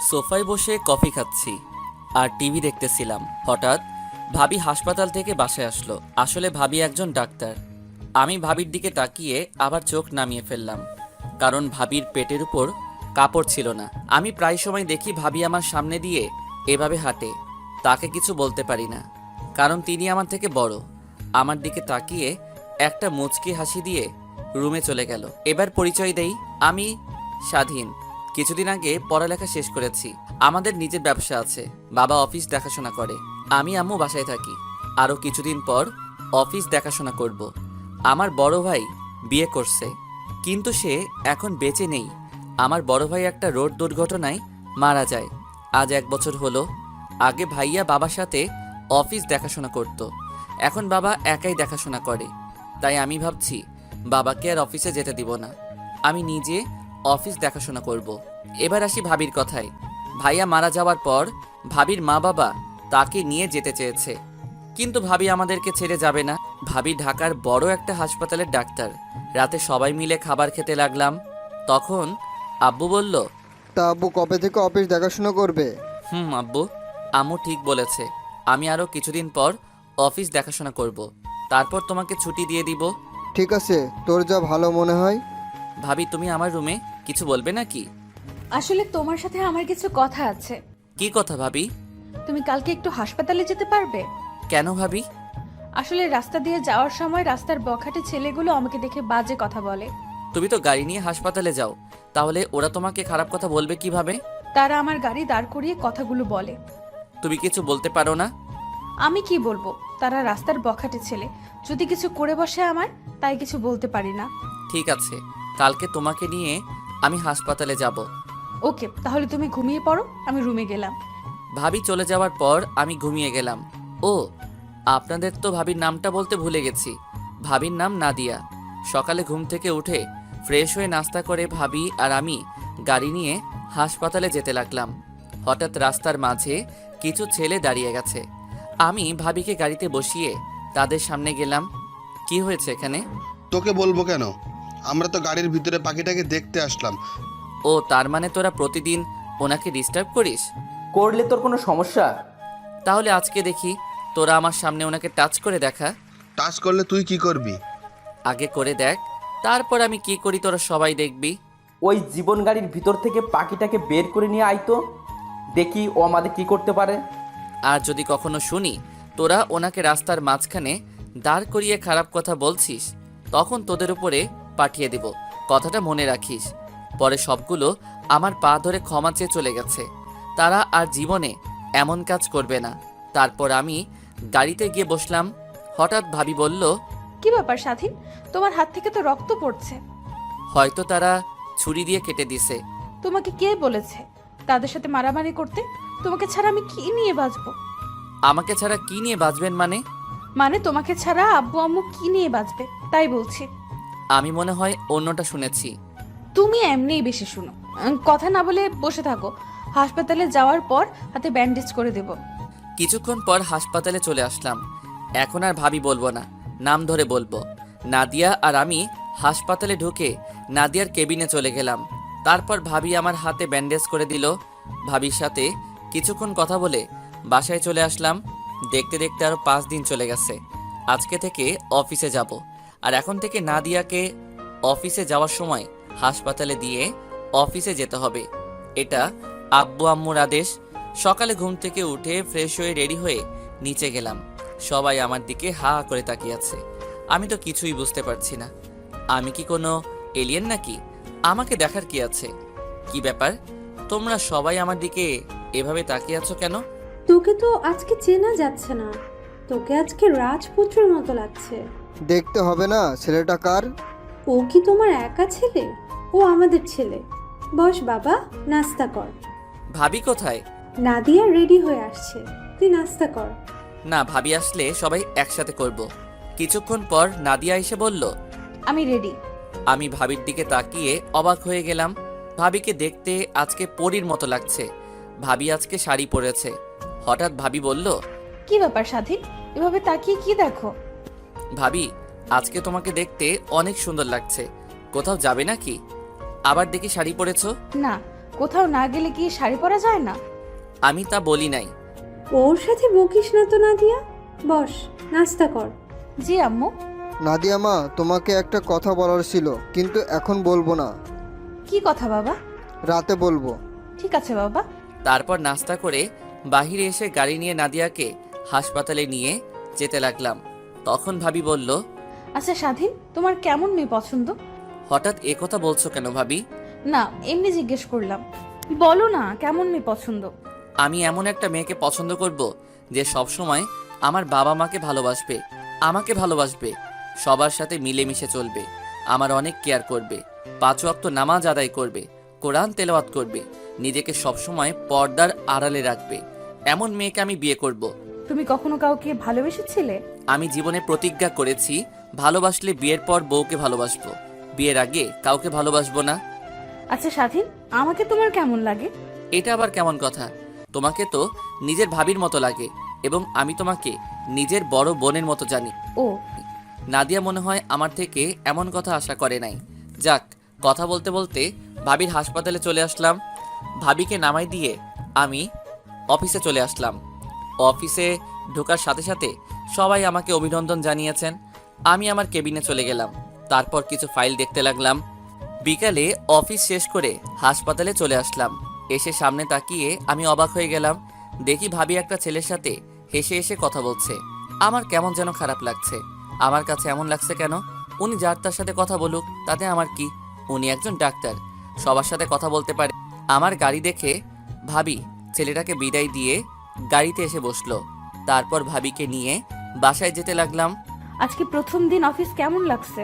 সোফায় বসে কফি খাচ্ছি আর টিভি দেখতেছিলাম। হঠাৎ ভাবি হাসপাতাল থেকে বাসায় আসলো। আসলে ভাবি একজন ডাক্তার। আমি ভাবির দিকে তাকিয়ে আবার চোখ নামিয়ে ফেললাম, কারণ ভাবির পেটের উপর কাপড় ছিল না। আমি প্রায় সময় দেখি ভাবি আমার সামনে দিয়ে এভাবে হাঁটে। তাকে কিছু বলতে পারি না, কারণ তিনি আমার থেকে বড়। আমার দিকে তাকিয়ে একটা মুচকি হাসি দিয়ে রুমে চলে গেল। এবার পরিচয় দেই, আমি স্বাধীন। কিছুদিন আগে পড়ালেখা শেষ করেছি। আমাদের নিজের ব্যবসা আছে। বাবা অফিস দেখাশোনা করে, আমি আম্মু বাসায় থাকি। আরও কিছুদিন পর অফিস দেখাশোনা করব। আমার বড় ভাই বিয়ে করছে, কিন্তু সে এখন বেঁচে নেই। আমার বড় ভাই একটা রোড দুর্ঘটনায় মারা যায় আজ 1 বছর হলো। আগে ভাইয়া বাবার সাথে অফিস দেখাশোনা করত, এখন বাবা একাই দেখাশোনা করে। তাই আমি ভাবছি বাবাকে আর অফিসে যেতে দিব না, আমি নিজে অফিস দেখাশোনা করব। এবার আসি ভাবির কথায়। ভাইয়া মারা যাওয়ার পর ভাবির মা বাবা তাকে নিয়ে যেতে চেয়েছে, কিন্তু ভাবি আমাদেরকে ছেড়ে যাবে না। ভাবি ঢাকার বড় একটা হাসপাতালের ডাক্তার। রাতে সবাই মিলে খাবার খেতে লাগলাম, তখন আব্বু বলল, তা আব্বু কবে থেকে অফিস দেখাশোনা করবে? আব্বু, আম্মু ঠিক বলেছে। আমি আরও কিছুদিন পর অফিস দেখাশোনা করব, তারপর তোমাকে ছুটি দিয়ে দিব। ঠিক আছে, তোর যা ভালো মনে হয়। ভাবি, তুমি আমার রুমে কিছু বলবে নাকি? আসলে তোমার সাথে আমার কিছু কথা আছে। কি কথা ভাবি? তুমি কালকে একটু হাসপাতালে যেতে পারবে? কেন ভাবি? আসলে রাস্তা দিয়ে যাওয়ার সময় রাস্তার বখাটে ছেলেগুলো আমাকে দেখে বাজে কথা বলে। তুমি তো গাড়ি নিয়ে হাসপাতালে যাও, তাহলে ওরা তোমাকে খারাপ কথা বলবে কিভাবে? তারা আমার গাড়ি দাঁড় করিয়ে কথাগুলো বলে। তুমি কিছু বলতে পারো না? আমি কি বলবো? তারা রাস্তার বখাটে ছেলে, যদি কিছু করে বসে আমার, তাই কিছু বলতে পারি না। ঠিক আছে, কালকে তোমাকে নিয়ে আমি হাসপাতালে যাব। ওকে, তাহলে তুমি ঘুমিয়ে পড়ো, আমি রুমে গেলাম। ভাবি চলে যাওয়ার পর আমি ঘুমিয়ে গেলাম। ও, আপনাদের তো ভাবির নামটা বলতে ভুলে গেছি। ভাবির নাম নাদিয়া। সকালে ঘুম থেকে উঠে ফ্রেশ হয়ে নাস্তা করে ভাবি আর আমি গাড়ি নিয়ে হাসপাতালে যেতে লাগলাম। হঠাৎ রাস্তার মাঝে কিছু ছেলে দাঁড়িয়ে গেছে। আমি ভাবিকে গাড়িতে বসিয়ে তাদের সামনে গেলাম। কি হয়েছে এখানে? তোকে বলবো কেন, আমরা তো গাড়ির ভিতরে পাখিটাকে দেখতে আসলাম। ও, তার মানে তোরা প্রতিদিন ওনাকে ডিস্টার্ব করিস? করলে তোর কোনো সমস্যা? তাহলে আজকে দেখি তোরা আমার সামনে ওনাকে টাচ করে দেখা। টাচ করলে তুই কি করবি? আগে করে দেখ, তারপর আমি কি করি তোরা সবাই দেখবি। ওই জীবন গাড়ির ভিতর থেকে পাখিটাকে বের করে নিয়ে আইতো, দেখি ও আমাদের কি করতে পারে। আর যদি কখনো শুনি তোরা ওনাকে রাস্তার মাঝখানে দাঁড় করিয়ে খারাপ কথা বলছিস, তখন তোদের উপরে পাঠিয়ে দেব। কথাটা মনে রাখিস। পরে সবগুলো আমার পা ধরে ক্ষমা চেয়ে চলে গেছে। তারা আর জীবনে এমন কাজ করবে না। তারপর আমি গাড়িতে গিয়ে বসলাম। হঠাৎ ভাবি বলল, কি ব্যাপার স্বাধীন, তোমার হাত থেকে তো রক্ত পড়ছে। হয়তো তারা ছুরি দিয়ে কেটে দিছে। তোমাকে কে বলেছে তাদের সাথে মারামারি করতে? তোমাকে ছাড়া আমি কি নিয়ে বাঁচবো? আমাকে ছাড়া কি নিয়ে বাঁচবেন মানে? মানে তোমাকে ছাড়া আব্বু আম্মু কি নিয়ে বাঁচবে, তাই বলছি। আমি মনে হয় অন্যটা শুনেছি। তুমি এমনিই বেশি শুনো। কথা না বলে বসে থাকো, হাসপাতালে যাওয়ার পর হাতে ব্যান্ডেজ করে দেব। কিছুক্ষণ পর হাসপাতালে চলে আসলাম। এখন আর ভাবি বলবো না, নাম ধরে বলবো। নাদিয়া আর আমি হাসপাতালে ঢুকে নাদিয়ার কেবিনে চলে গেলাম। তারপর ভাবি আমার হাতে ব্যান্ডেজ করে দিল। ভাবির সাথে কিছুক্ষণ কথা বলে বাসায় চলে আসলাম। দেখতে দেখতে আরও 5 দিন চলে গেছে। আজকে থেকে অফিসে যাব, আর এখন থেকে নাদিয়াকে অফিসে যাওয়ার সময় হাসপাতালে দিয়ে অফিসে যেতে হবে। এটা আব্বু আম্মুর আদেশ। সকালে ঘুম থেকে উঠে ফ্রেশ হয়ে রেডি হয়ে নিচে গেলাম। সবাই আমার দিকে হা হা করে তাকিয়ে আছে। আমি তো কিছুই বুঝতে পারছি না। আমি কি কোনো এলিয়েন নাকি? আমাকে দেখার কি আছে? কি ব্যাপার, তোমরা সবাই আমার দিকে এভাবে তাকিয়ে আছো কেন? তোকে তো আজকে চেনা যাচ্ছে না, তোকে আজকে রাজপুত্রের মতো লাগছে। দেখতে হবে না ছেলেটা কার? ও কি তোমার একা ছেলে? ও আমাদের ছেলে। বস বাবা, নাস্তা কর। ভাবি কোথায়? নাদিয়া রেডি হয়ে আসছে, তুই নাস্তা কর। না, ভাবি আসলে সবাই একসাথে করব। কিছুক্ষণ পর নাদিয়া এসে বলল, আমি রেডি। আমি ভাবির দিকে তাকিয়ে অবাক হয়ে গেলাম। ভাবিকে দেখতে আজকে পরীর মতো লাগছে। ভাবি আজকে শাড়ি পরেছে। হঠাৎ ভাবি বলল, কি ব্যাপার স্বাধীন, এভাবে তাকিয়ে কি দেখো? ভাবি, আজকে তোমাকে দেখতে অনেক সুন্দর লাগছে। কোথাও যাবে নাকি? আবার দেখি শাড়ি পরেছো। না, কোথাও না গেলে কি শাড়ি পরা যায় না? আমি তা বলি নাই। ওর সাথে বকিস না তো নাদিয়া, বস নাস্তা কর। জি আম্মু। নাদিয়া মা, তোমাকে একটা কথা বলার ছিল, কিন্তু এখন বলবো না, কি কথা বাবা? রাতে বলবো। ঠিক আছে বাবা। তারপর নাস্তা করে বাহিরে এসে গাড়ি নিয়ে নাদিয়াকে হাসপাতালে নিয়ে যেতে লাগলাম। তখন ভাবি বলল, আচ্ছা স্বাধীন, তোমার কেমন মেয়ে পছন্দ? হঠাৎ এ কথা বলছো কেন ভাবি? না, এমনি জিজ্ঞেস করলাম। বলো না, কেমন মেয়ে পছন্দ? আমি এমন একটা মেয়েকে পছন্দ করব যে সবসময় আমার বাবা মাকে ভালোবাসবে, আমাকে ভালোবাসবে, সবার সাথে মিলেমিশে চলবে, আমার অনেক কেয়ার করবে, 5 ওয়াক্ত নামাজ আদায় করবে, কোরআন তেলাওয়াত করবে, নিজেকে সবসময় পর্দার আড়ালে রাখবে। এমন মেয়েকে আমি বিয়ে করব। তুমি কখনো কাউকে ভালোবেসেছিলে? আমি জীবনে প্রতিজ্ঞা করেছি, ভালোবাসলে বিয়ের পর বউকে ভালোবাসবো, বিয়ের আগে কাউকে ভালোবাসবো না। আচ্ছা স্বাধীন, আমাকে তোমার কেমন লাগে? এটা আবার কেমন কথা? তোমাকে তো নিজের ভাবির মতো লাগে, এবং আমি তোমাকে নিজের বড় বোনের মতো জানি। ও, নাদিয়া মনে হয় আমার থেকে এমন কথা আশা করে নাই। যাক, কথা বলতে বলতে ভাবির হাসপাতালে চলে আসলাম। ভাবিকে নামাই দিয়ে আমি অফিসে চলে আসলাম। অফিসে ঢোকার সাথে সাথে সবাই আমাকে অভিনন্দন জানিয়েছেন। আমি আমার কেবিনে চলে গেলাম। তারপর কিছু ফাইল দেখতে লাগলাম। বিকালে অফিস শেষ করে হাসপাতালে চলে আসলাম। এসে সামনে তাকিয়ে আমি অবাক হয়ে গেলাম। দেখি ভাবি একটা ছেলের সাথে হেসে হেসে কথা বলছে। আমার কেমন যেন খারাপ লাগছে। আমার কাছে এমন লাগছে কেন? উনি যার তার সাথে কথা বলুক, তাতে আমার কি? উনি একজন ডাক্তার, সবার সাথে কথা বলতে পারে। আমার গাড়ি দেখে ভাবি ছেলেটাকে বিদায় দিয়ে গাড়িতে এসে বসলো। তারপর ভাবিকে নিয়ে বাসায় যেতে লাগলাম। আজকে প্রথম দিন অফিস কেমন লাগছে?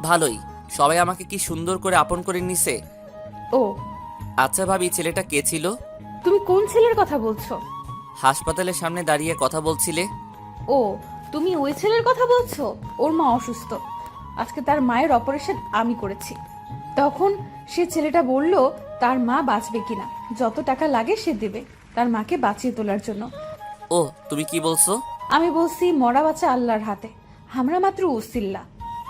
ভালোই, সবাই আমাকে কি সুন্দর করে আপন করে নিছে। ও, আচ্ছা ভাবি, ছেলেটা কে ছিল? তুমি কোন ছেলের কথা বলছো? হাসপাতালের সামনে দাঁড়িয়ে কথা বলছিলে। ও, তুমি ওই ছেলের কথা বলছো? ওর মা অসুস্থ, আজকে তার মায়ের অপারেশন আমি করেছি। তখন সে ছেলেটা বলল তার মা বাঁচবে কিনা, যত টাকা লাগে সে দেবে তার মাকে বাঁচিয়ে তোলার জন্য। ও, তুমি কি বলছো? আমি বলছি মরা বাঁচা আল্লাহর হাতে, আমরা মাত্র উসিল্লা।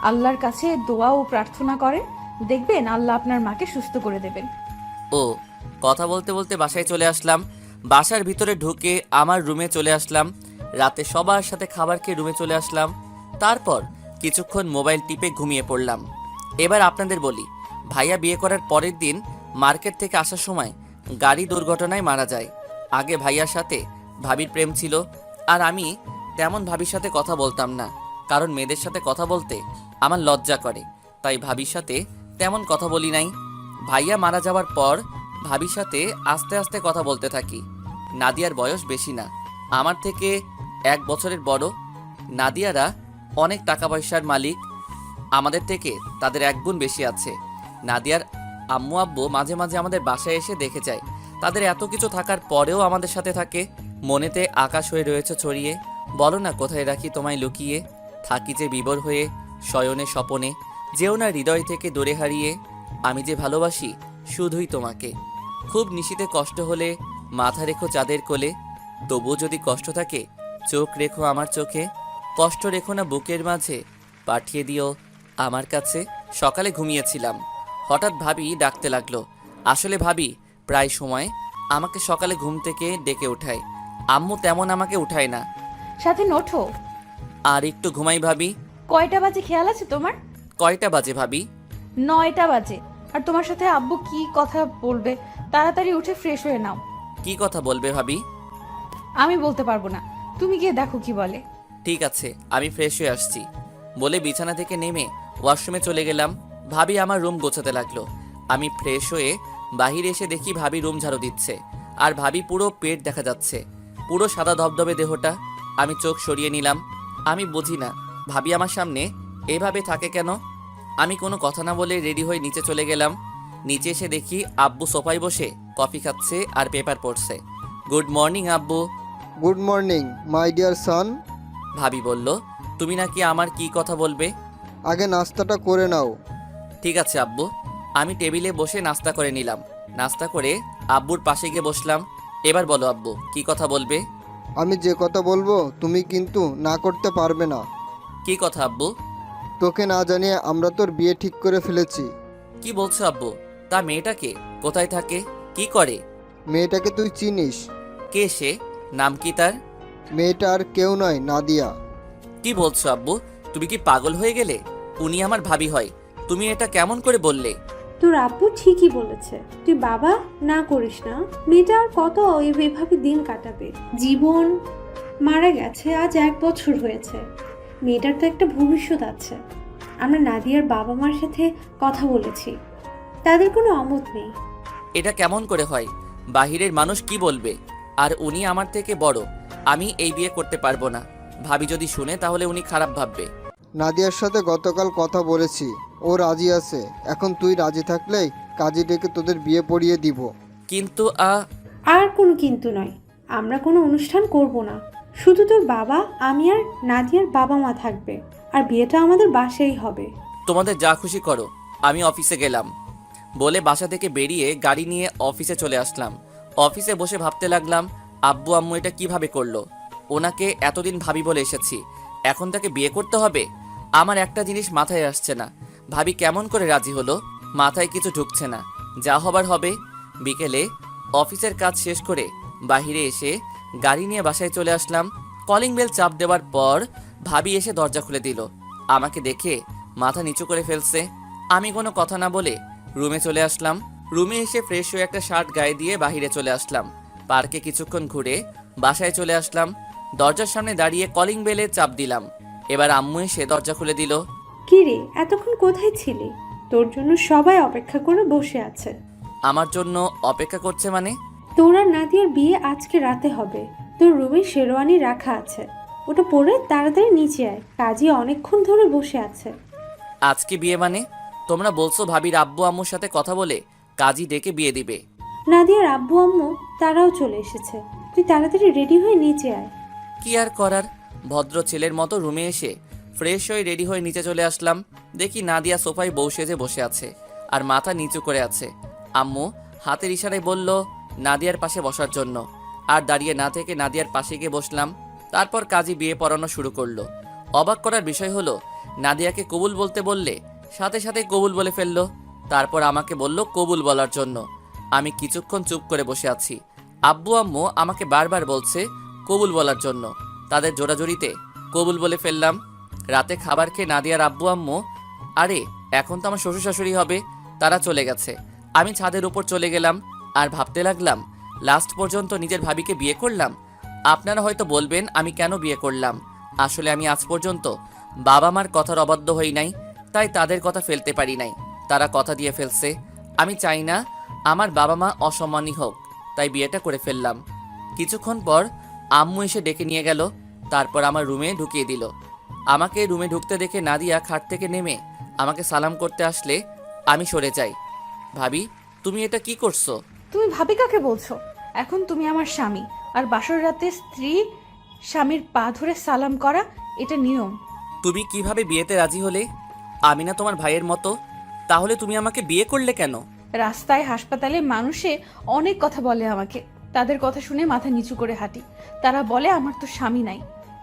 আল্লাহর কাছে দোয়া ও প্রার্থনা করেন, দেখবেন আল্লাহ আপনার মাকে সুস্থ করে দেবেন। ও, কথা বলতে বলতে বাসায় চলে আসলাম। বাসার ভিতরে ঢুকে আমার রুমে চলে আসলাম। রাতে সবার সাথে খাবার খেয়ে রুমে চলে আসলাম। তারপর কিছুক্ষণ মোবাইল টিপে ঘুমিয়ে পড়লাম। এবার আপনাদের বলি, ভাইয়া বিয়ে করার পরের দিন মার্কেট থেকে আসার সময় গাড়ি দুর্ঘটনায় মারা যায়। আগে ভাইয়ার সাথে ভাবির প্রেম ছিল, আর আমি তেমন ভাবির সাথে কথা বলতাম না, কারণ মেয়েদের সাথে কথা বলতে আমার লজ্জা করে, তাই ভাবির সাথে তেমন কথা বলি নাই। ভাইয়া মারা যাওয়ার পর ভাবির সাথে আস্তে আস্তে কথা বলতে থাকি। নাদিয়ার বয়স বেশি না, আমার থেকে 1 বছরের বড়। নাদিয়ারা অনেক টাকা পয়সার মালিক, আমাদের থেকে তাদের 1 গুণ বেশি আছে। নাদিয়ার আম্মু আব্বু মাঝে মাঝে আমাদের বাসায় এসে দেখে যায়। তাদের এত কিছু থাকার পরেও আমাদের সাথে থাকে। মনেতে আকাশ হয়ে রয়েছে ছড়িয়ে, বলো না কোথায় রাখি তোমায় লুকিয়ে। থাকি যে বিভোর হয়ে শয়নে স্বপনে, যেও না হৃদয় থেকে দূরে হারিয়ে। আমি যে ভালোবাসি শুধুই তোমাকে। খুব নিশীতে কষ্ট হলে মাথা রেখো চাঁদের কোলে, তবুও যদি কষ্ট থাকে চোখ রেখো আমার চোখে। কষ্ট রেখো না বুকের মাঝে, পাঠিয়ে দিও আমার কাছে। সকালে ঘুমিয়েছিলাম, হঠাৎ ভাবি ডাকতে লাগলো। আসলে ভাবি প্রায় সময় আমাকে সকালে ঘুম থেকে ডেকে ওঠায়। আম্মু তেমন আমাকে উঠায় না। সাথে ওঠো। আর একটু ঘুমাই ভাবি। কয়টা বাজে খেয়াল আছে তোমার? কয়টা বাজে ভাবি? 9টা বাজে। আর তোমার সাথে আব্বু কি কথা বলবে, তাড়াতাড়ি উঠে ফ্রেশ হয়ে নাও। কি কথা বলবে ভাবি? আমি বলতে পারবো না, তুমি গিয়ে দেখো কি বলে। ঠিক আছে, আমি ফ্রেশ হয়ে আসছি বলে বিছানা থেকে নেমে ওয়াশরুমে চলে গেলাম। ভাবি আমার রুম গোছাতে লাগলো। আমি ফ্রেশ হয়ে বাহিরে এসে দেখি ভাবি রুম ঝাড়ু দিচ্ছে, আর ভাবি পুরো পেট দেখা যাচ্ছে, পুরো সাদা ধবধবে দেহটা। আমি চোখ সরিয়ে নিলাম। আমি বুঝি না ভাবি আমার সামনে এভাবে থাকে কেন। আমি কোনো কথা না বলে রেডি হয়ে নিচে চলে গেলাম। নিচে এসে দেখি আব্বু সোফায় বসে কফি খাচ্ছে আর পেপার পড়ছে। গুড মর্নিং আব্বু। Good morning my dear son. ভাবি বলল, তুমি নাকি আমার কি কথা বলবে? আগে নাস্তাটা করে নাও। ঠিক আছে আব্বু। আমি টেবিলে বসে নাস্তা করে নিলাম। নাস্তা করে আব্বুর পাশে গিয়ে বসলাম। এবার বলো আব্বু, কি কথা বলবে? আমি যে কথা বলবো তুমি কিন্তু না করতে পারবে না। কি কথা আব্বু? তোকে না জানিয়ে আমরা তোর বিয়ে ঠিক করে ফেলেছি। কি বলছো আব্বু? তা মেয়েটাকে কোথায় থাকে? কি করে? মেয়েটাকে তুই চিনিস? কে সে? নাম কি তার? মেয়েটা আর কেউ নয়, নাদিয়া। কি বলছো আব্বু? তুমি কি পাগল হয়ে গেলে? উনি আমার ভাবি হয়। তুমি এটা কেমন করে বললে? তোর আব্বু ঠিকই বলেছে, তুই বাবা না করিস না। মেয়েটা আর কত এভাবে দিন কাটাবে? জীবন মারা গেছে, আজ 1 বছর হয়েছে। মেয়েটার তো একটা ভবিষ্যৎ আছে। আমরা নাদিয়ার বাবা মার সাথে কথা বলেছি, তাদের কোনো অমত নেই। এটা কেমন করে হয়? বাহিরের মানুষ কি বলবে? আর উনি আমার থেকে বড়। আমি এই বিয়ে করতে পারবো না। ভাবি যদি শুনে তাহলে উনি খারাপ ভাববে। নাদিয়ার সাথে গতকাল কথা বলেছি, ও রাজি আছে। এখন তুই রাজি থাকলেই কাজী ডেকে তোদের বিয়ে পড়িয়ে দিব। কিন্তু আর কোনো কিন্তু নয়, আমরা কোনো অনুষ্ঠান করব না। শুধু তোর বাবা, আমি আর নাদিয়ার বাবা মা থাকবে, আর বিয়েটা আমাদের বাসায় হবে। তোমাদের যা খুশি করো, আমি অফিসে গেলাম বলে বাসা থেকে বেরিয়ে গাড়ি নিয়ে অফিসে চলে আসলাম। অফিসে বসে ভাবতে লাগলাম, আব্বু আম্মু এটা কিভাবে করলো? ওনাকে এতদিন ভাবি বলে এসেছি, এখন তাকে বিয়ে করতে হবে? আমার একটা জিনিস মাথায় আসছে না, ভাবি কেমন করে রাজি হলো? মাথায় কিছু ঢুকছে না। যা হবার হবে। বিকেলে অফিসের কাজ শেষ করে বাইরে এসে গাড়ি নিয়ে বাসায় চলে আসলাম। কলিং বেল চাপ দেওয়ার পর ভাবি এসে দরজা খুলে দিল। আমাকে দেখে মাথা নিচু করে ফেলছে। আমি কোনো কথা না বলে রুমে চলে আসলাম। রুমে এসে ফ্রেশ হয়ে একটা শার্ট গায়ে দিয়ে বাইরে চলে আসলাম। পার্কে কিছুক্ষণ ঘুরে বাসায় চলে আসলাম। দরজার সামনে দাঁড়িয়ে কলিং বেলে চাপ দিলাম। এবার আম্মু এসে দরজা খুলে দিল। কি রে, এতক্ষণ কোথায় ছিলি? তোর জন্য সবাই অপেক্ষা করে বসে আছে। আমার জন্য অপেক্ষা করছে মানে? তোর আর নাদিয়ার বিয়ে আজকে রাতে হবে। তোর রুমে শেরওয়ানি রাখা আছে, ওটা পরে তাড়াতাড়ি নিচে আয়। কাজী অনেকক্ষণ ধরে বসে আছে। আজকে বিয়ে মানে? তোমরা বলছো ভাবির আব্বু আম্মুর সাথে কথা বলে কাজী ডেকে বিয়ে দিবে? নাদিয়ার আব্বু আম্মু তারাও চলে এসেছে, তুই তাড়াতাড়ি রেডি হয়ে নিচে আয়। কি আর করার, ভদ্র ছেলের মতো রুমে এসে ফ্রেশ হয়ে রেডি হয়ে নিচে চলে আসলাম। দেখি নাদিয়া সোফায় বউ সেজে বসে আছে আর মাথা নিচু করে আছে। আম্মু হাতের ইশারায় বলল নাদিয়ার পাশে বসার জন্য, আর দাঁড়িয়ে না থেকে নাদিয়ার পাশে গিয়ে বসলাম। তারপর কাজী বিয়ে পড়ানো শুরু করলো। অবাক করার বিষয় হলো, নাদিয়াকে কবুল বলতে বললে সাথে সাথে কবুল বলে ফেললো। তারপর আমাকে বলল কবুল বলার জন্য। আমি কিছুক্ষণ চুপ করে বসে আছি। আব্বু আম্মু আমাকে বারবার বলছে কবুল বলার জন্য। তাদের জোড়াজুড়িতে কবুল বলে ফেললাম। রাতে খাবার খেয়ে নাদিয়ার আব্বু আম্মু, আরে এখন তো আমার শ্বশুর শাশুড়ি হবে, তারা চলে গেছে। আমি ছাদের উপর চলে গেলাম আর ভাবতে লাগলাম, লাস্ট পর্যন্ত নিজের ভাবিকে বিয়ে করলাম। আপনারা হয়তো বলবেন আমি কেন বিয়ে করলাম। আসলে আমি আজ পর্যন্ত বাবা মার কথার অবাধ্য হই নাই, তাই তাদের কথা ফেলতে পারি নাই। তারা কথা দিয়ে ফেলছে। আমি চাই না আমার বাবা মা অসম্মানী হোক, তাই বিয়েটা করে ফেললাম। কিছুক্ষণ পর আম্মু এসে ডেকে নিয়ে গেল, তারপর আমার রুমে ঢুকিয়ে দিল। আমাকে রুমে ঢুকতে দেখে নাদিয়া খাট থেকে নেমে আমাকে সালাম করতে আসলে আমি সরে যাই। ভাবি, তুমি এটা কি করছো? তুমি ভাবি কাকে বলছো? এখন তুমি আমার স্বামী, আর বাসর রাতে স্ত্রী স্বামীর পা ধরে সালাম করা এটা নিয়ম। তুমি কিভাবে বিয়েতে রাজি হলে? আমি না তোমার ভাইয়ের মতো? তাহলে তুমি আমাকে বিয়ে করলে কেন? রাস্তায়, হাসপাতালে মানুষে অনেক কথা বলে আমাকে, তাদের কথা শুনে মাথা নিচু করে হাঁটি। তারা বলে আমার তো স্বামী নাই,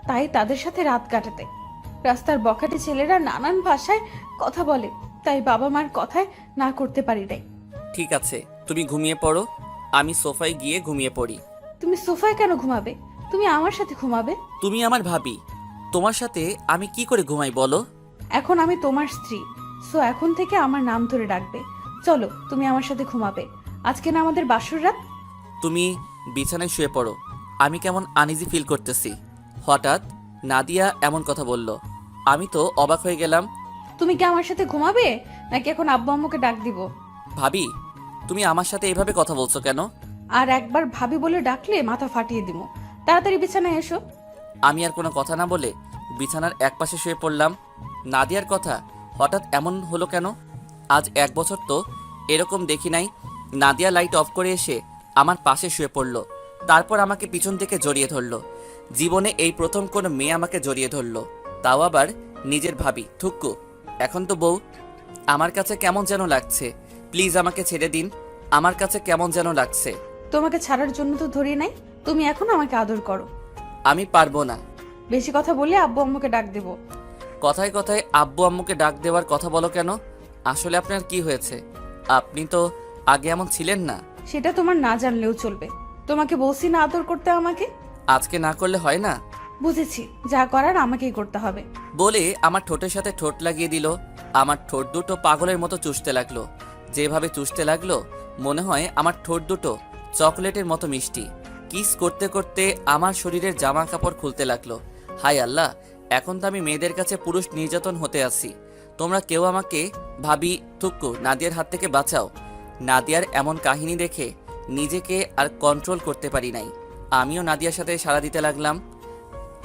তাই তাদের সাথে রাত কাটাতে। রাস্তার বখাটে ছেলেরা নানান ভাষায় কথা বলে, তাই বাবা মার কথায় না করতে পারি নাই। ঠিক আছে, তুমি ঘুমিয়ে পড়ো, আমি সোফায় গিয়ে ঘুমিয়ে পড়ি। তুমি সোফায় কেন ঘুমাবে? তুমি আমার সাথে ঘুমাবে। তুমি আমার ভাবি, তোমার সাথে আমি কি করে ঘুমাই বলো? এখন আমি তোমার স্ত্রী, সো এখন থেকে আমার নাম ধরে ডাকবে। চলো, তুমি আমার সাথে ঘুমাবে। আজকে না আমাদের বাসর রাত। তুমি বিছানায় শুয়ে পড়ো, আমি কেমন আনইজি ফিল করতেছি। হঠাৎ নাদিয়া এমন কথা বলল। আমি তো অবাক হয়ে গেলাম। তুমি কি আমার সাথে ঘুমাবে, নাকি এখন আব্বু আম্মুকে ডাক দিব? ভাবি, তুমি আমার সাথে এভাবে কথা বলছো কেন? আর একবার ভাবি বলে ডাকলে মাথা ফাটিয়ে দিব। তাড়াতাড়ি বিছানায় এসো। আমি আর কোনো কথা না বলে বিছানার একপাশে শুয়ে পড়লাম। নাদিয়ার কথা হঠাৎ এমন হলো কেন? আজ 1 বছর তো এরকম দেখি নাই। নাদিয়া লাইট অফ করে এসে আমার পাশে শুয়ে পড়ল, তারপর আমাকে পিছন থেকে জড়িয়ে ধরলো। জীবনে এই প্রথম কোনো মেয়ে আমাকে জড়িয়ে ধরলো, তাও আবার নিজের ভাবি। থুক্কু, এখন তো বউ। আমার কাছে কেমন যেন লাগছে, প্লিজ আমাকে ছেড়ে দিন। আমার কাছে কেমন যেন লাগছে। তোমাকে ছাড়ার জন্য তো ধরি নাই, তুমি এখন আমাকে আদর করো। আমি পারবো না। বেশি কথা বলে আব্বু আম্মুকে ডাক দেব। কথায় কথায় আব্বু আম্মুকে ডাক দেওয়ার কথা বলো কেন? আসলে আপনার কি হয়েছে? আপনি তো আগে এমন ছিলেন না। সেটা তোমার না জানলেও চলবে। তোমাকে বলছি না আদর করতে আমাকে। আজকে না করলে হয় না? বুঝেছি, যা করার আমাকেই করতে হবে। বলে আমার ঠোঁটের সাথে ঠোঁট লাগিয়ে দিল। আমার ঠোঁট দুটো পাগলের মতো চুষতে লাগলো। যেভাবে চুষতে লাগলো মনে হয় আমার ঠোঁট দুটো চকলেটের মতো মিষ্টি। কিস করতে করতে আমার শরীরের জামা কাপড় খুলতে লাগলো। হায় আল্লাহ, এখন তো আমি মেয়েদের কাছে পুরুষ নির্যাতন হতে আসি। তোমরা কেউ আমাকে ভাবি থুক্কু নাদিয়ার হাত থেকে বাঁচাও। নাদিয়ার এমন কাহিনী দেখে নিজেকে আর কন্ট্রোল করতে পারি নাই। আমিও নাদিয়ার সাথে সাড়া দিতে লাগলাম।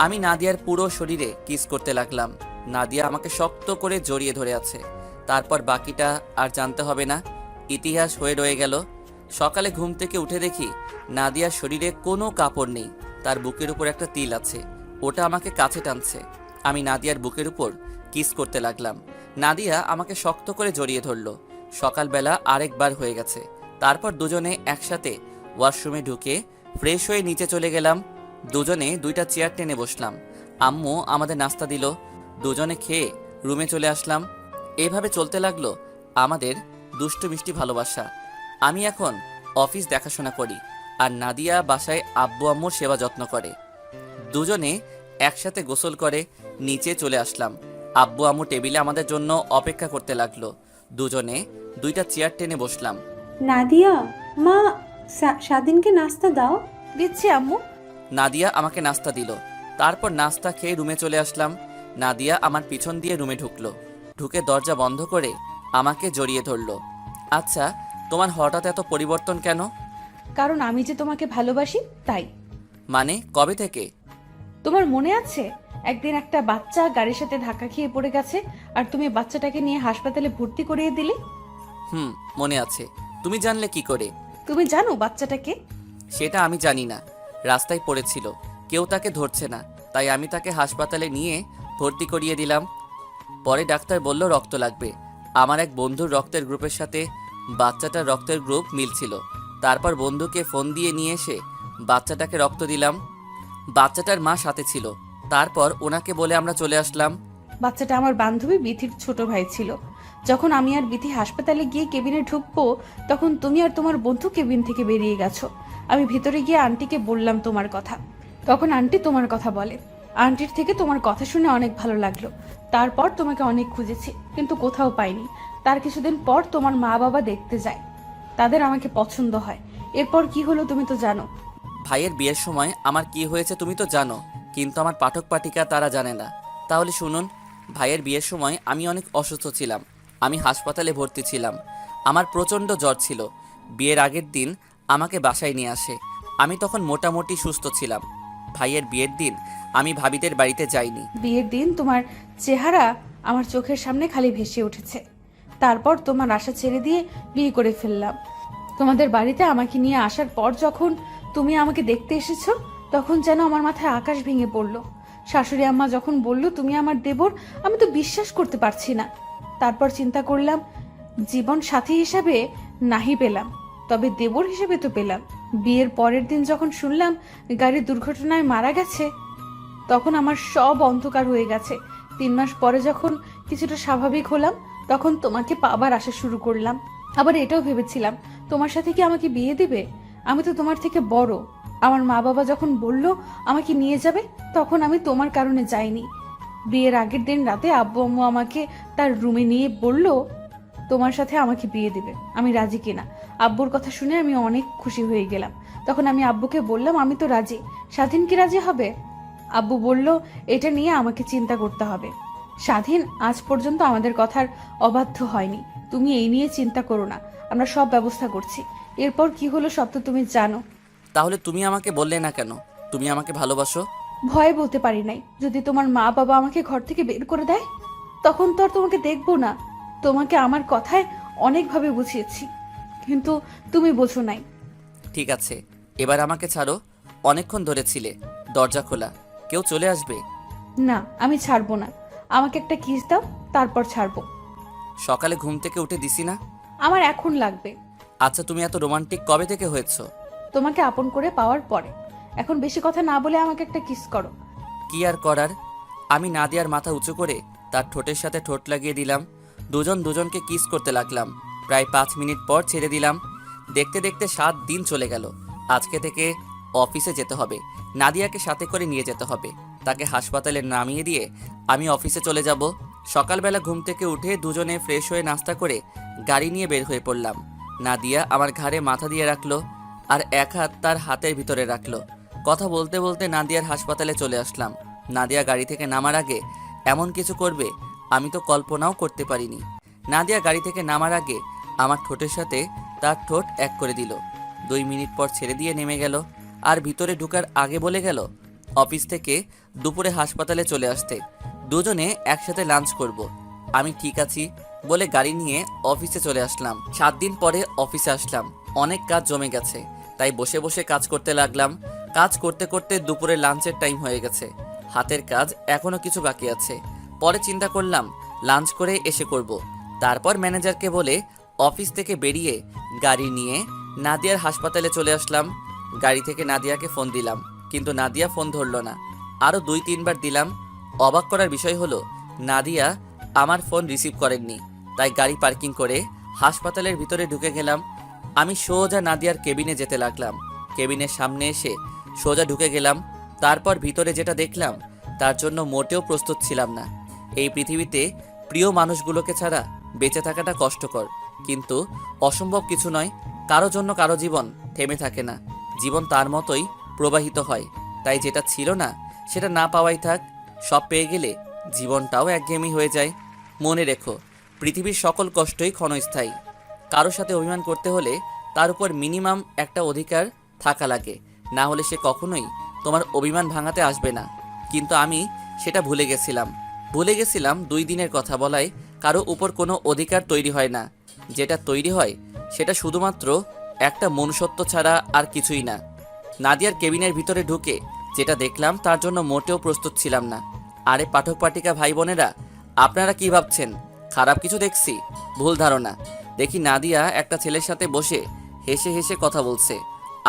আমি নাদিয়ার পুরো শরীরে কিস করতে লাগলাম। নাদিয়া আমাকে শক্ত করে জড়িয়ে ধরে আছে। তারপর বাকিটা আর জানতে হবে না, ইতিহাস হয়ে রয়ে গেল। সকালে ঘুম থেকে উঠে দেখি নাদিয়ার শরীরে কোনো কাপড় নেই, তার বুকের উপর একটা তিল আছে। ওটা আমাকে কাছে টানছে। আমি নাদিয়ার বুকের উপর কিস করতে লাগলাম। নাদিয়া আমাকে শক্ত করে জড়িয়ে ধরল। সকালবেলা আরেকবার হয়ে গেছে। তারপর দুজনে একসাথে ওয়াশরুমে ঢুকে ফ্রেশ হয়ে নিচে চলে গেলাম। দুজনে দুইটা চেয়ার টেনে বসলাম। আম্মু আমাদের নাস্তা দিল। দুজনে খেয়ে রুমে চলে আসলাম। এভাবে চলতে লাগলো আমাদের দুষ্টু মিষ্টি ভালোবাসা। আমি এখন অফিস দেখাশোনা করি আর নাদিয়া বাসায় আব্বু আম্মুর সেবা যত্ন করে। দুজনে একসাথে গোসল করে নিচে চলে আসলাম। আব্বু আম্মু টেবিলে আমাদের জন্য অপেক্ষা করতে লাগলো। দুজনে দুইটা চেয়ার টেনে বসলাম। নাদিয়া, মা স্বাধীনকে নাস্তা দাও। দিচ্ছি আম্মু। নাদিয়া আমাকে নাস্তা দিল। তারপর নাস্তা খেয়ে রুমে চলে আসলাম। নাদিয়া আমার পিছন দিয়ে রুমে ঢুকলো। ঢুকে দরজা বন্ধ করে আমাকে জড়িয়ে ধরলো। আচ্ছা, তোমার হঠাৎ এত পরিবর্তন কেন? কারণ আমি যে তোমাকে ভালোবাসি তাই। মানে কবে থেকে? তোমার মনে আছে একদিন একটা বাচ্চা গাড়ির সাথে ধাক্কা খেয়ে পড়ে গেছে আর তুমি বাচ্চাটাকে নিয়ে হাসপাতালে ভর্তি করিয়ে দিলে? মনে আছে। তুমি জানলে কি করে? তুমি জানো বাচ্চাটাকে? সেটা আমি জানি না। রাস্তায় পড়েছিল, কেউ তাকে ধরছে না, তাই আমি তাকে হাসপাতালে নিয়ে ভর্তি করিয়ে দিলাম। পরে ডাক্তার বলল রক্ত লাগবে। আমার এক বন্ধুর রক্তের গ্রুপের সাথে বাচ্চাটার রক্তের গ্রুপ মিলছিল। তারপর বন্ধুকে ফোন দিয়ে নিয়ে এসে বাচ্চাটাকে রক্ত দিলাম। বাচ্চাটার মা সাথে ছিল। তারপর ওনাকে বলে আমরা চলে আসলাম। বাচ্চাটা আমার বান্ধবী বিথির ছোট ভাই ছিল। যখন আমি আর বিথি হাসপাতালে গিয়ে কেবিনে ঢুকবো তখন তুমি আর তোমার বন্ধু কেবিন থেকে বেরিয়ে গেছো। আমি ভিতরে গিয়ে আন্টিকে বললাম তোমার কথা। তখন আন্টি তোমার কথা বলে। আন্টির থেকে তোমার কথা শুনে অনেক ভালো লাগলো। তারপর তোমাকে অনেক খুঁজেছি কিন্তু কোথাও পাইনি। তার কিছুদিন পর তোমার মা বাবা দেখতে যায়, তাদের আমাকে পছন্দ হয়। এরপর কি হলো তুমি তো জানো। ভাইয়ের বিয়ের সময় আমার কি হয়েছে তুমি তো জানো, কিন্তু আমার পাঠক পাঠিকা তারা জানে না। তাহলে শুনুন, ভাইয়ের বিয়ের সময় আমি অনেক অসুস্থ ছিলাম। আমি হাসপাতালে ভর্তি ছিলাম। আমার প্রচণ্ড জ্বর ছিল। বিয়ের আগের দিন আমাকে বাসায় নিয়ে আসে। আমি তখন মোটামুটি সুস্থ ছিলাম। ভাইয়ের বিয়ের দিন আমি ভাবিদের বাড়িতে যাইনি। বিয়ের দিন তোমার চেহারা আমার চোখের সামনে খালি ভেসে উঠেছে। তারপর তোমার আশা ছেড়ে দিয়ে বিয়ে করে ফেললাম। তোমাদের বাড়িতে আমাকে নিয়ে আসার পর যখন তুমি আমাকে দেখতে এসেছো তখন যেন আমার মাথায় আকাশ ভেঙে পড়লো। শাশুড়ি আম্মা যখন বলল তুমি আমার দেবর, আমি তো বিশ্বাস করতে পারছি না। তারপর চিন্তা করলাম জীবন সাথী হিসাবে নাহি পেলাম, তবে দেবর হিসেবে তো পেলাম। বিয়ের পরের দিন যখন শুনলাম গাড়ির দুর্ঘটনায় মারা গেছে তখন আমার সব অন্ধকার হয়ে গেছে। 3 মাস পরে যখন কিছুটা স্বাভাবিক হলাম তখন তোমাকে পাবার আশা শুরু করলাম। আবার এটাও ভেবেছিলাম তোমার সাথে কি আমাকে বিয়ে দিবে। আমি তো তোমার থেকে বড়। আমার মা বাবা যখন বলল আমাকে নিয়ে যাবে তখন আমি তোমার কারণে যাইনি। বিয়ের আগের দিন রাতে আব্বু আম্মু আমাকে তার রুমে নিয়ে বলল তোমার সাথে আমাকে বিয়ে দিবে। আমি রাজি কিনা। আব্বুর কথা শুনে আমি অনেক খুশি হয়ে গেলাম। তখন আমি আব্বুকে বললাম আমি তো রাজি, স্বাধীন কি রাজি হবে? আব্বু বলল এটা নিয়ে আমাকে চিন্তা করতে হবে। স্বাধীন আজ পর্যন্ত আমাদের কথার অবাধ্য হয়নি। তুমি এই নিয়ে চিন্তা করো না, আমরা সব ব্যবস্থা করছি। এরপর কি হলো সব তো তুমি জানো। তাহলে তুমি আমাকে বললে না কেন তুমি আমাকে ভালোবাসো? ভয়ে বলতে পারি নাই। যদি তোমার মা বাবা আমাকে ঘর থেকে বের করে দেয় তখন তো আর তোমাকে দেখবো না। তোমাকে আমার কথায় অনেকভাবে বুঝিয়েছি কিন্তু তুমি বোঝো নাই। ঠিক আছে, এবার আমাকে ছাড়ো। অনেকক্ষণ ধরেছিলে। দরজা খোলা, কেউ চলে আসবে। না, আমি ছাড়বো না। আমাকে একটা কিস দাও, তারপর ছাড়বো। সকালে ঘুম থেকে উঠে দিছি না? আমার এখন লাগবে। আচ্ছা, তুমি এত রোমান্টিক কবে থেকে হয়েছো? তোমাকে আপন করে পাওয়ার পরে। এখন বেশি কথা না বলে আমাকে একটা কিস করো। কি আর করার। আমি নাদিয়ার মাথা উঁচু করে তার ঠোঁটের সাথে ঠোঁট লাগিয়ে দিলাম। দুজন দুজনকে কিস করতে লাগলাম। প্রায় 5 মিনিট পর ছেড়ে দিলাম। দেখতে দেখতে 7 দিন চলে গেল। আজকে থেকে অফিসে যেতে হবে, নাদিয়াকে সাথে করে নিয়ে যেতে হবে। তাকে হাসপাতালে নামিয়ে দিয়ে আমি অফিসে চলে যাব। সকালবেলা ঘুম থেকে উঠে দুজনে ফ্রেশ হয়ে নাস্তা করে গাড়ি নিয়ে বের হয়ে পড়লাম। নাদিয়া আমার ঘাড়ে মাথা দিয়ে রাখলো আর এক হাত তার হাতের ভিতরে রাখলো। কথা বলতে বলতে নাদিয়ার হাসপাতালে চলে আসলাম। নাদিয়া গাড়ি থেকে নামার আগে এমন কিছু করবে আমি তো কল্পনাও করতে পারিনি। নাদিয়া গাড়ি থেকে নামার আগে আমার ঠোঁটের সাথে তার ঠোঁট এক করে দিল। 2 মিনিট পর ছেড়ে দিয়ে নেমে গেল আর ভিতরে ঢুকার আগে বলে গেল অফিস থেকে দুপুরে হাসপাতালে চলে আসতে, দুজনে একসাথে লাঞ্চ করব। আমি ঠিক আছি বলে গাড়ি নিয়ে অফিসে চলে আসলাম। 7 দিন পরে অফিসে আসলাম। অনেক কাজ জমে গেছে, তাই বসে বসে কাজ করতে লাগলাম। কাজ করতে করতে দুপুরে লাঞ্চের টাইম হয়ে গেছে। হাতের কাজ এখনো কিছু বাকি আছে। পরে চিন্তা করলাম লাঞ্চ করে এসে করব। তারপর ম্যানেজারকে বলে অফিস থেকে বেরিয়ে গাড়ি নিয়ে নাদিয়ার হাসপাতালে চলে আসলাম। গাড়ি থেকে নাদিয়াকে ফোন দিলাম, কিন্তু নাদিয়া ফোন ধরলো না। আরও 2-3 বার দিলাম। অবাক করার বিষয় হলো নাদিয়া আমার ফোন রিসিভ করেননি। তাই গাড়ি পার্কিং করে হাসপাতালের ভিতরে ঢুকে গেলাম। আমি সোজা নাদিয়ার কেবিনে যেতে লাগলাম। কেবিনের সামনে এসে সোজা ঢুকে গেলাম। তারপর ভিতরে যেটা দেখলাম তার জন্য মোটেও প্রস্তুত ছিলাম না। এই পৃথিবীতে প্রিয় মানুষগুলোকে ছাড়া বেঁচে থাকাটা কষ্টকর, কিন্তু অসম্ভব কিছু নয়। কারো জন্য কারো জীবন থেমে থাকে না, জীবন তার মতোই প্রবাহিত হয়। তাই যেটা ছিল না সেটা না পাওয়াই থাক। সব পেয়ে গেলে জীবনটাও একঘেয়েমি হয়ে যায়। মনে রেখো, পৃথিবীর সকল কষ্টই ক্ষণস্থায়ী। কারোর সাথে অভিমান করতে হলে তার উপর মিনিমাম একটা অধিকার থাকা লাগে, না হলে সে কখনোই তোমার অভিমান ভাঙাতে আসবে না। কিন্তু আমি সেটা ভুলে গেছিলাম 2 দিনের কথা বলায় কারো উপর কোনো অধিকার তৈরি হয় না। যেটা তৈরি হয় সেটা শুধুমাত্র একটা মনুষ্যত্ব ছাড়া আর কিছুই না। নাদিয়ার কেবিনের ভিতরে ঢুকে যেটা দেখলাম তার জন্য মোটেও প্রস্তুত ছিলাম না। আরে পাঠক পাঠিকা ভাই বোনেরা, আপনারা কি ভাবছেন খারাপ কিছু দেখছি? ভুল ধারণা। দেখি নাদিয়া একটা ছেলের সাথে বসে হেসে হেসে কথা বলছে।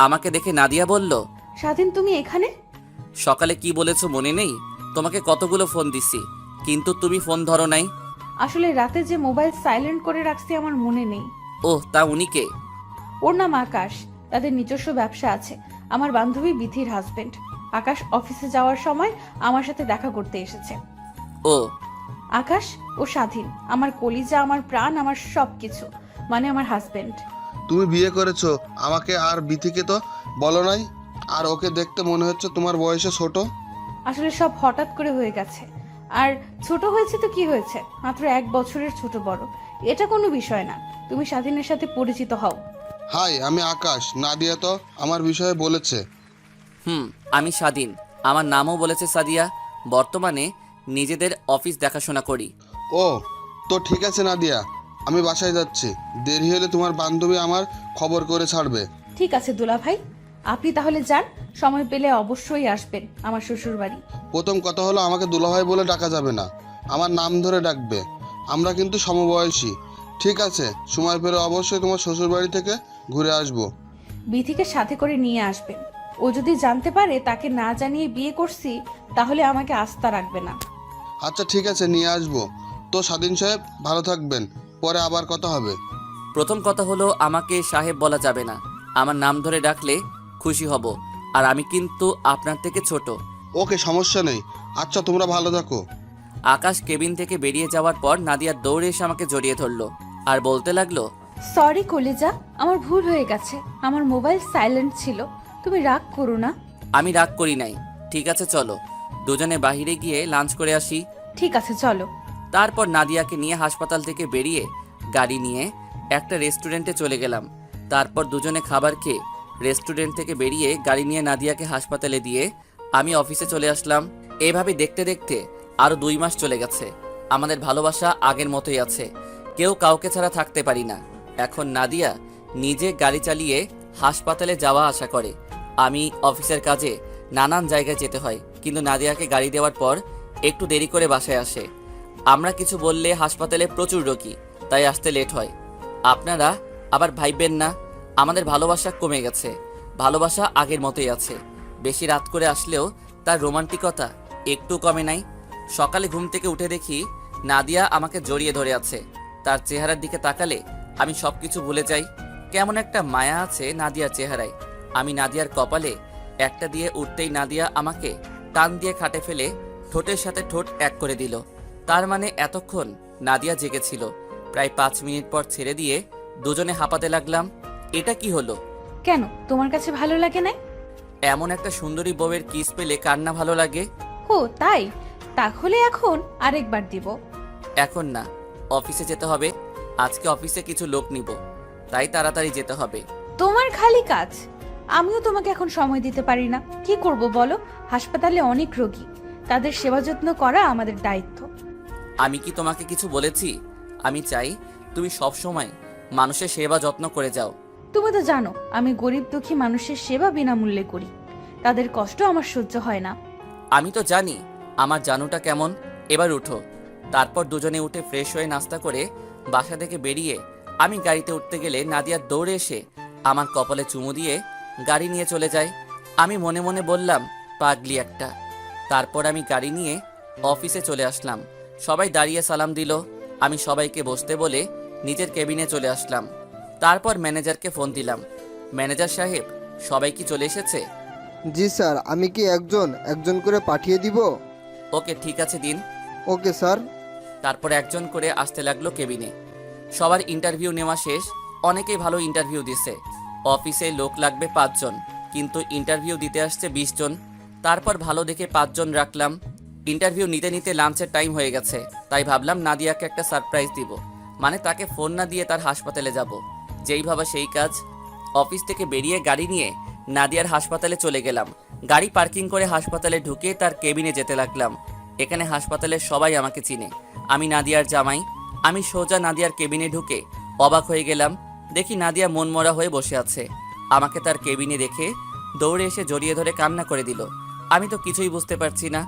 আমাকে দেখে নাদিয়া বলল, স্বাধীন তুমি এখানে? সকালে কি বলেছো মনে নেই? তোমাকে কতগুলো ফোন দিছি, কিন্তু তুমি ফোন ধরো নাই। আসলে রাতে যে মোবাইল সাইলেন্ট করে রাখছি আমার মনে নেই। ওহ, তা উনি কে? ওর নাম আকাশ। তাদের নিজস্ব ব্যবসা আছে। আমার বান্ধবী বিথির হাজবেন্ড। আকাশ অফিসে যাওয়ার সময় আমার সাথে দেখা করতে এসেছে। ও আকাশ ও স্বাধীন আমার কলিজা, আমার প্রাণ, আমার সবকিছু, মানে আমার হাজবেন্ড। তুমি বিয়ে করেছো, আমাকে আর বিথিকে তো বলো নাই। আর ওকে দেখতে মনে হচ্ছে তোমার বয়সে ছোট। আসলে সব হঠাৎ করে হয়ে গেছে। আর ছোট হয়েছে তো কি হয়েছে, মাত্র 1 বছরের ছোট বড়, এটা কোনো বিষয় না। তুমি স্বাধীনের সাথে পরিচিত হও। হাই, আমি আকাশ। নাদিয়া তো আমার বিষয়ে বলেছে। আমি স্বাধীন, আমার নামও বলেছে সাদিয়া। বর্তমানে নিজেদের অফিস দেখাশোনা করি। ও, তো ঠিক আছে নাদিয়া, আমি বাসায় যাচ্ছি। দেরি হলে তোমার বান্ধবী আমার খবর করে ছাড়বে। ঠিক আছে দুলা ভাই, আপনি তাহলে যান। সময় পেলে অবশ্যই আসবেন আমার শ্বশুর বাড়ি। প্রথম কথা হলো আমাকে দুলাভাই বলে ডাকা যাবে না, আমার নাম ধরে ডাকবে। আমরা কিন্তু সমবয়সী। ঠিক আছে, সময় পেলে অবশ্যই তোমার শ্বশুরবাড়ি থেকে ঘুরে আসবো। বিথিকে সাথে করে নিয়ে আসবেন। ও যদি জানতে পারে তাকে না জানিয়ে বিয়ে করছি, তাহলে আমাকে আস্থা রাখবে না। আচ্ছা ঠিক আছে, নিয়ে আসবো। তো স্বাধীন সাহেব, ভালো থাকবেন, পরে আবার কথা হবে। প্রথম কথা হলো আমাকে সাহেব বলা যাবে না। আমার নাম ধরে ডাকলে খুশি হব, আর আমি কিন্তু আপনার থেকে ছোট। ওকে, সমস্যা নেই। আচ্ছা, তোমরা ভালো থাকো। আকাশ কেবিন থেকে বেরিয়ে যাওয়ার পর নাদিয়া দৌড়ে এসে আমাকে জড়িয়ে ধরলো আর বলতে লাগলো, সরি কলিজা, আমার ভুল হয়ে গেছে। আমার মোবাইল সাইলেন্ট ছিল, তুমি রাগ করো না। আমি রাগ করি নাই। ঠিক আছে চলো, দুজনে বাইরে গিয়ে লাঞ্চ করে আসি। ঠিক আছে চলো। তারপর নাদিয়াকে নিয়ে হাসপাতাল থেকে বেরিয়ে গাড়ি নিয়ে একটা রেস্টুরেন্টে চলে গেলাম। তারপর দুজনে খাবার খেয়ে রেস্টুরেন্ট থেকে বেরিয়ে গাড়ি নিয়ে নাদিয়াকে হাসপাতালে দিয়ে আমি অফিসে চলে আসলাম। এভাবে দেখতে দেখতে আরও 2 মাস চলে গেছে। আমাদের ভালোবাসা আগের মতোই আছে, কেউ কাউকে ছাড়া থাকতে পারি না। এখন নাদিয়া নিজে গাড়ি চালিয়ে হাসপাতালে যাওয়া আসা করে। আমি অফিসের কাজে নানান জায়গায় যেতে হয়, কিন্তু নাদিয়াকে গাড়ি দেওয়ার পর একটু দেরি করে বাসায় আসে। আমরা কিছু বললে হাসপাতালে প্রচুর রোগী, তাই আসতে লেট হয়। আপনারা আবার ভাইবেন না, আমাদের ভালোবাসা কমে গেছে। ভালোবাসা আগের মতোই আছে। বেশি রাত করে আসলেও তার রোমান্টিকতা একটু কমে নাই। সকালে ঘুম থেকে উঠে দেখি নাদিয়া আমাকে জড়িয়ে ধরে আছে। তার চেহারার দিকে তাকালে আমি সবকিছু ভুলে যাই। কেমন একটা মায়া আছে নাদিয়ার চেহারায়। আমি নাদিয়ার কপালে একটা দিয়ে উঠতেই নাদিয়া আমাকে টান দিয়ে খাটে ফেলে ঠোঁটের সাথে ঠোঁট এক করে দিল। তার মানে এতক্ষণ নাদিয়া জেগেছিল। প্রায় 5 মিনিট পর ছেড়ে দিয়ে দুজনে হাঁপাতে লাগলাম। এটা কি হলো? কেন, তোমার কাছে ভালো লাগে না? এমন একটা সুন্দরী বউয়ের কিস পেলে কার না ভালো লাগে? ও তাই, তাহলে এখন আরেকবার দিব। এখন না, অফিসে যেতে হবে। আজকে অফিসে কিছু লোক নিব, তাই তাড়াতাড়ি যেতে হবে। তোমার খালি কাজ, আমিও তোমাকে এখন সময় দিতে পারি না। কি করব বলো, হাসপাতালে অনেক রোগী, তাদের সেবা যত্ন করা আমাদের দায়িত্ব। আমি কি তোমাকে কিছু বলেছি? আমি চাই তুমি সব সময় মানুষের সেবা যত্ন করে যাও। তুমি তো জানো আমি গরিব দুঃখী মানুষের সেবা বিনামূল্যে করি, তাদের কষ্ট আমার সহ্য হয় না। আমি তো জানি আমার জানুটা কেমন। এবার উঠো। তারপর দুজনে উঠে ফ্রেশ হয়ে নাস্তা করে বাসা থেকে বেরিয়ে আমি গাড়িতে উঠতে গেলে নাদিয়া দৌড়ে এসে আমার কপালে চুমু দিয়ে গাড়ি নিয়ে চলে যায়। আমি মনে মনে বললাম, পাগলি একটা। তারপর আমি গাড়ি নিয়ে অফিসে চলে আসলাম। সবাই দাঁড়িয়ে সালাম দিল। আমি সবাইকে বসতে বলে নিজের কেবিনে চলে আসলাম। তারপর ম্যানেজারকে ফোন দিলাম। ম্যানেজার সাহেব, সবাই কি চলে এসেছে? জি স্যার, আমি কি একজন একজন করে পাঠিয়ে দিব? ওকে, ঠিক আছে, দিন। Okay sir. তারপর একজন করে আসতে লাগলো কেবিনে। সবার ইন্টারভিউ নেওয়া শেষ। অনেকেই ভালো ইন্টারভিউ দিছে। অফিসে লোক লাগবে 5 জন, কিন্তু ইন্টারভিউ দিতে আসছে 20 জন। তারপর ভালো দেখে 5 জন রাখলাম। ইন্টারভিউ নিতে নিতে লাঞ্চের টাইম হয়ে গেছে, তাই ভাবলাম নাদিয়াকে একটা সারপ্রাইজ দিব। মানে তাকে ফোন না দিয়ে তার হাসপাতালে যাব। যেই ভাবা সেই কাজ। অফিস থেকে বেরিয়ে গাড়ি নিয়ে নাদিয়ার হাসপাতালে চলে গেলাম। গাড়ি পার্কিং করে হাসপাতালে ঢুকে তার কেবিনে যেতে লাগলাম। এখানে হাসপাতালের সবাই আমাকে চিনে। আমি নাদিয়ার জামাই। আমি সোজা নাদিয়ার কেবিনে ঢুকে অবাক হয়ে গেলাম। দেখি নাদিয়া মনমরা হয়ে বসে আছে। আমাকে তার কেবিনে দেখে দৌড়ে এসে জড়িয়ে ধরে কান্না করে দিল। আমি তো কিছুই বুঝতে পারছি না।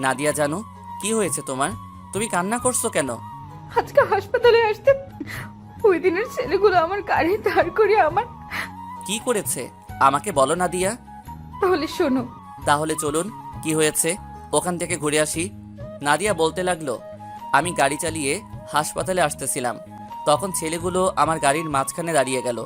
নাদিয়া জানো, কি হয়েছে তোমার? তুমি কান্না করছো কেন? আজকে হাসপাতালে আসতে ওই দিনের ছেলেগুলো আমার গাড়ি দাঁড় করিয়ে আমার। কি করেছে আমাকে বলো নাদিয়া। তাহলে শোনো। তাহলে চলুন, কি হয়েছে ওখান থেকে ঘুরে আসি। নাদিয়া বলতে লাগলো। আমি গাড়ি চালিয়ে হাসপাতালে আসতেছিলাম, তখন ছেলেগুলো আমার গাড়ির মাঝখানে দাঁড়িয়ে গেল।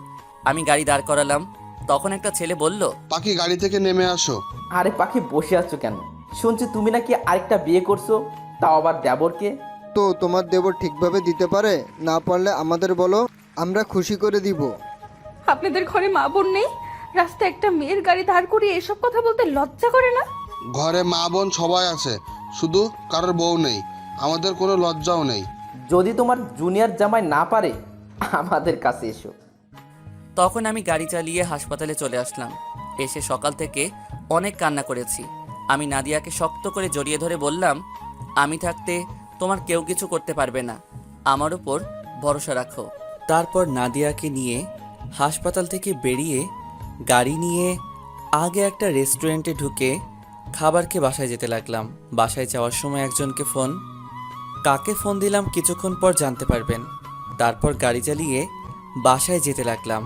আমি গাড়ি দাঁড় করালাম। তখন একটা ছেলে বলল, পাখি গাড়ি থেকে নেমে আসো। আরে পাখি, বসে আছো কেন? শুনছি তুমি নাকি আরেকটা বিয়ে করছো, তাও আবার দেবরকে। তো তোমার দেবর ঠিকভাবে দিতে পারে? না পারলে আমাদের বলো, আমরা খুশি করে দিব। আপনাদের ঘরে মা বোন নেই? রাস্তায় একটা মেয়ের গাড়ি দাঁড় করিয়ে এসব কথা বলতে লজ্জা করে না? ঘরে মা বোন সবাই আছে, শুধু কারোর বউ নেই। আমাদের কোনো লজ্জাও নেই। যদি তোমার জুনিয়র জামাই না পারে, আমাদের কাছে এসো। তখন আমি গাড়ি চালিয়ে হাসপাতালে চলে আসলাম। এসে সকাল থেকে অনেক কান্না করেছি। আমি নাদিয়াকে শক্ত করে জড়িয়ে ধরে বললাম, আমি থাকতে তোমার কেউ কিছু করতে পারবে না, আমার উপর ভরসা রাখো। তারপর নাদিয়াকে নিয়ে হাসপাতাল থেকে বেরিয়ে গাড়ি নিয়ে আগে একটা রেস্টুরেন্টে ঢুকে খাবার খেয়ে বাসায় যেতে লাগলাম। বাসায় যাওয়ার সময় একজনকে ফোন। কাকে ফোন দিলাম কিছুক্ষণ পর জানতে পারবেন। তারপর গাড়ি চালিয়ে বাসায় যেতে লাগলাম।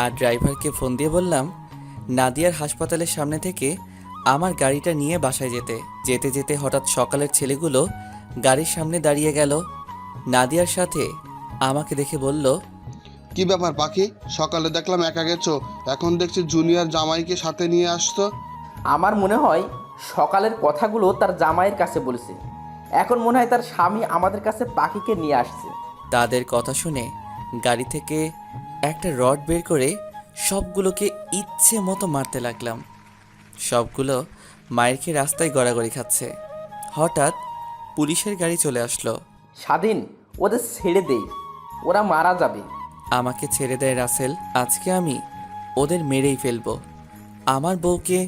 আর ড্রাইভারকে ফোন দিয়ে বললাম নাদিয়ার হাসপাতালের সামনে থেকে আমার গাড়িটা নিয়ে বাসায় যেতে। যেতে যেতে হঠাৎ সকালের ছেলেগুলো গাড়ির সামনে দাঁড়িয়ে গেল। নাদিয়ার সাথে আমাকে দেখে বলল, কি ব্যাপার পাখি, সকালে দেখলাম একা গেছো, এখন দেখছি জুনিয়র জামাইকে সাথে নিয়ে আসছো। আমার মনে হয় সকালের কথাগুলো তার জামাইয়ের কাছে বলেছে, এখন মনে হয় তার স্বামী আমাদের কাছে পাখিকে নিয়ে আসছে। তাদের কথা শুনে গাড়ি থেকে একটা রড বের করে সবগুলোকে ইচ্ছে মতো মারতে লাগলাম। সবগুলো মায়ের খেয়ে রাস্তায় গড়াগড়ি খাচ্ছে। হঠাৎ পুলিশের গাড়ি চলে আসলো। স্বাধীন, ওদের ছেড়ে দেই, ওরা মারা যাবে। আমাকে ছেড়ে দেয় রাসেল। আজকে আমি ওদের মেরেই ফেলবো। আমার বউকে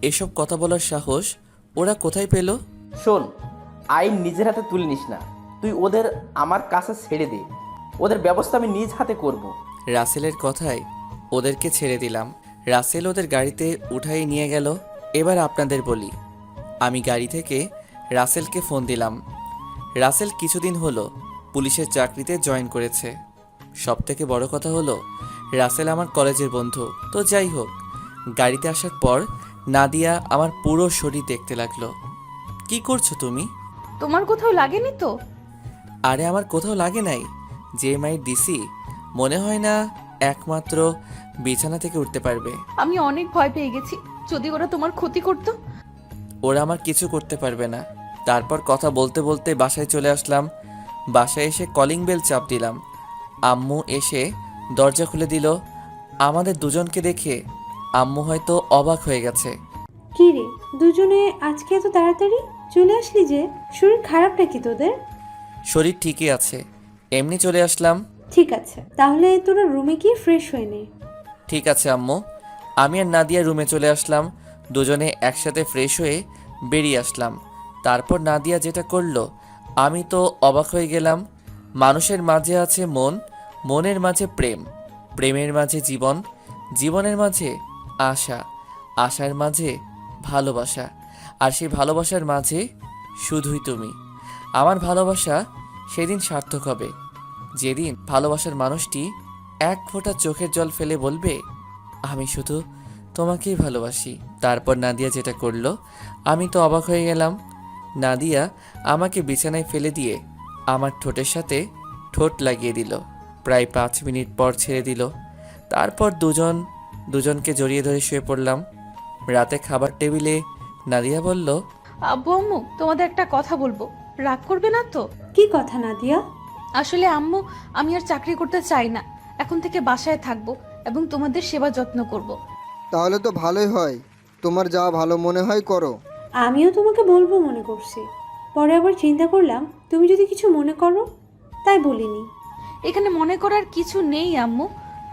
এসব কথা বলার সাহস ওরা কোথায় পেল? শোন, আইন নিজের হাতে তুলে নিস না। তুই ওদের আমার কাছে ছেড়ে দে, ওদের ব্যবস্থা আমি নিজ হাতে করব। রাসেলের কথায় ওদেরকে ছেড়ে দিলাম। রাসেল ওদের গাড়িতে উঠাই নিয়ে গেল। এবার আপনাদের বলি, আমি গাড়ি থেকে রাসেলকে ফোন দিলাম। রাসেল কিছুদিন হলো পুলিশের চাকরিতে জয়েন করেছে। সবথেকে বড় কথা হলো রাসেল আমার কলেজের বন্ধু। তো যাই হোক, গাড়িতে আসার পর নাদিয়া আমার পুরো শরীর দেখতে লাগলো। কি করছো তুমি? তোমার কোথাও লাগেনি তো? আরে আমার কোথাও লাগে নাই। যে মাইর দিছি মনে হয় না একমাত্র বিছানা থেকে উঠতে পারবে। আমি অনেক ভয় পেয়ে গেছি, যদি ওরা তোমার ক্ষতি করতো। ওরা আমার কিছু করতে পারবে না। তারপর কথা বলতে বলতে বাসায় চলে আসলাম। বাসায় এসে কলিং বেল চাপ দিলাম। আম্মু এসে দরজা খুলে দিল। আমাদের দুজনকে দেখে আম্মু হয়তো অবাক হয়ে গেছে। কি রে, দুজনে আজকে এত তাড়াতাড়ি চলে আসলি যে? শরীর খারাপ নাকি তোদের? শরীর ঠিকই আছে, এমনি চলে আসলাম। ঠিক আছে, তাহলে তোরা রুমে গিয়ে ফ্রেশ হয়ে নে। ঠিক আছে আম্মু। আমি আর নাদিয়া রুমে চলে আসলাম। দুজনে একসাথে ফ্রেশ হয়ে বেরিয়ে আসলাম। তারপর নাদিয়া যেটা করলো আমি তো অবাক হয়ে গেলাম। মানুষের মাঝে আছে মন, মনের মাঝে প্রেম, প্রেমের মাঝে জীবন, জীবনের মাঝে আশা, আশার মাঝে ভালোবাসা, আর সেই ভালোবাসার মাঝে শুধুই তুমি। আমার ভালোবাসা সেদিন সার্থক হবে যেদিন ভালোবাসার মানুষটি এক ফোঁটা চোখের জল ফেলে বলবে, আমি শুধু তোমাকেই ভালোবাসি। তারপর নাদিয়া যেটা করলো আমি তো অবাক হয়ে গেলাম। নাদিয়া আমাকে বিছানায় ফেলে দিয়ে আমার ঠোঁটের সাথে ঠোঁট লাগিয়ে দিল। প্রায় 5 মিনিট পর ছেড়ে দিল। তারপর দুজনকে জড়িয়ে ধরে শুয়ে পড়লাম। রাতে খাবার টেবিলে নাদিয়া বলল, আব্বু আম্মু, তোমাদের একটা কথা বলবো, রাগ করবে না তো? কি কথা নাদিয়া? আসলে আম্মু, আমি আর চাকরি করতে চাই না। এখন থেকে বাসায় থাকবো এবং তোমাদের সেবা যত্ন করব। তাহলে তো ভালোই হয়, তোমার যা ভালো মনে হয় করো। আমিও তোমাকে বলবো মনে করছি, পরে আবার চিন্তা করলাম তুমি যদি কিছু মনে করো, তাই বলিনি। এখানে মনে করার কিছু নেই আম্মু,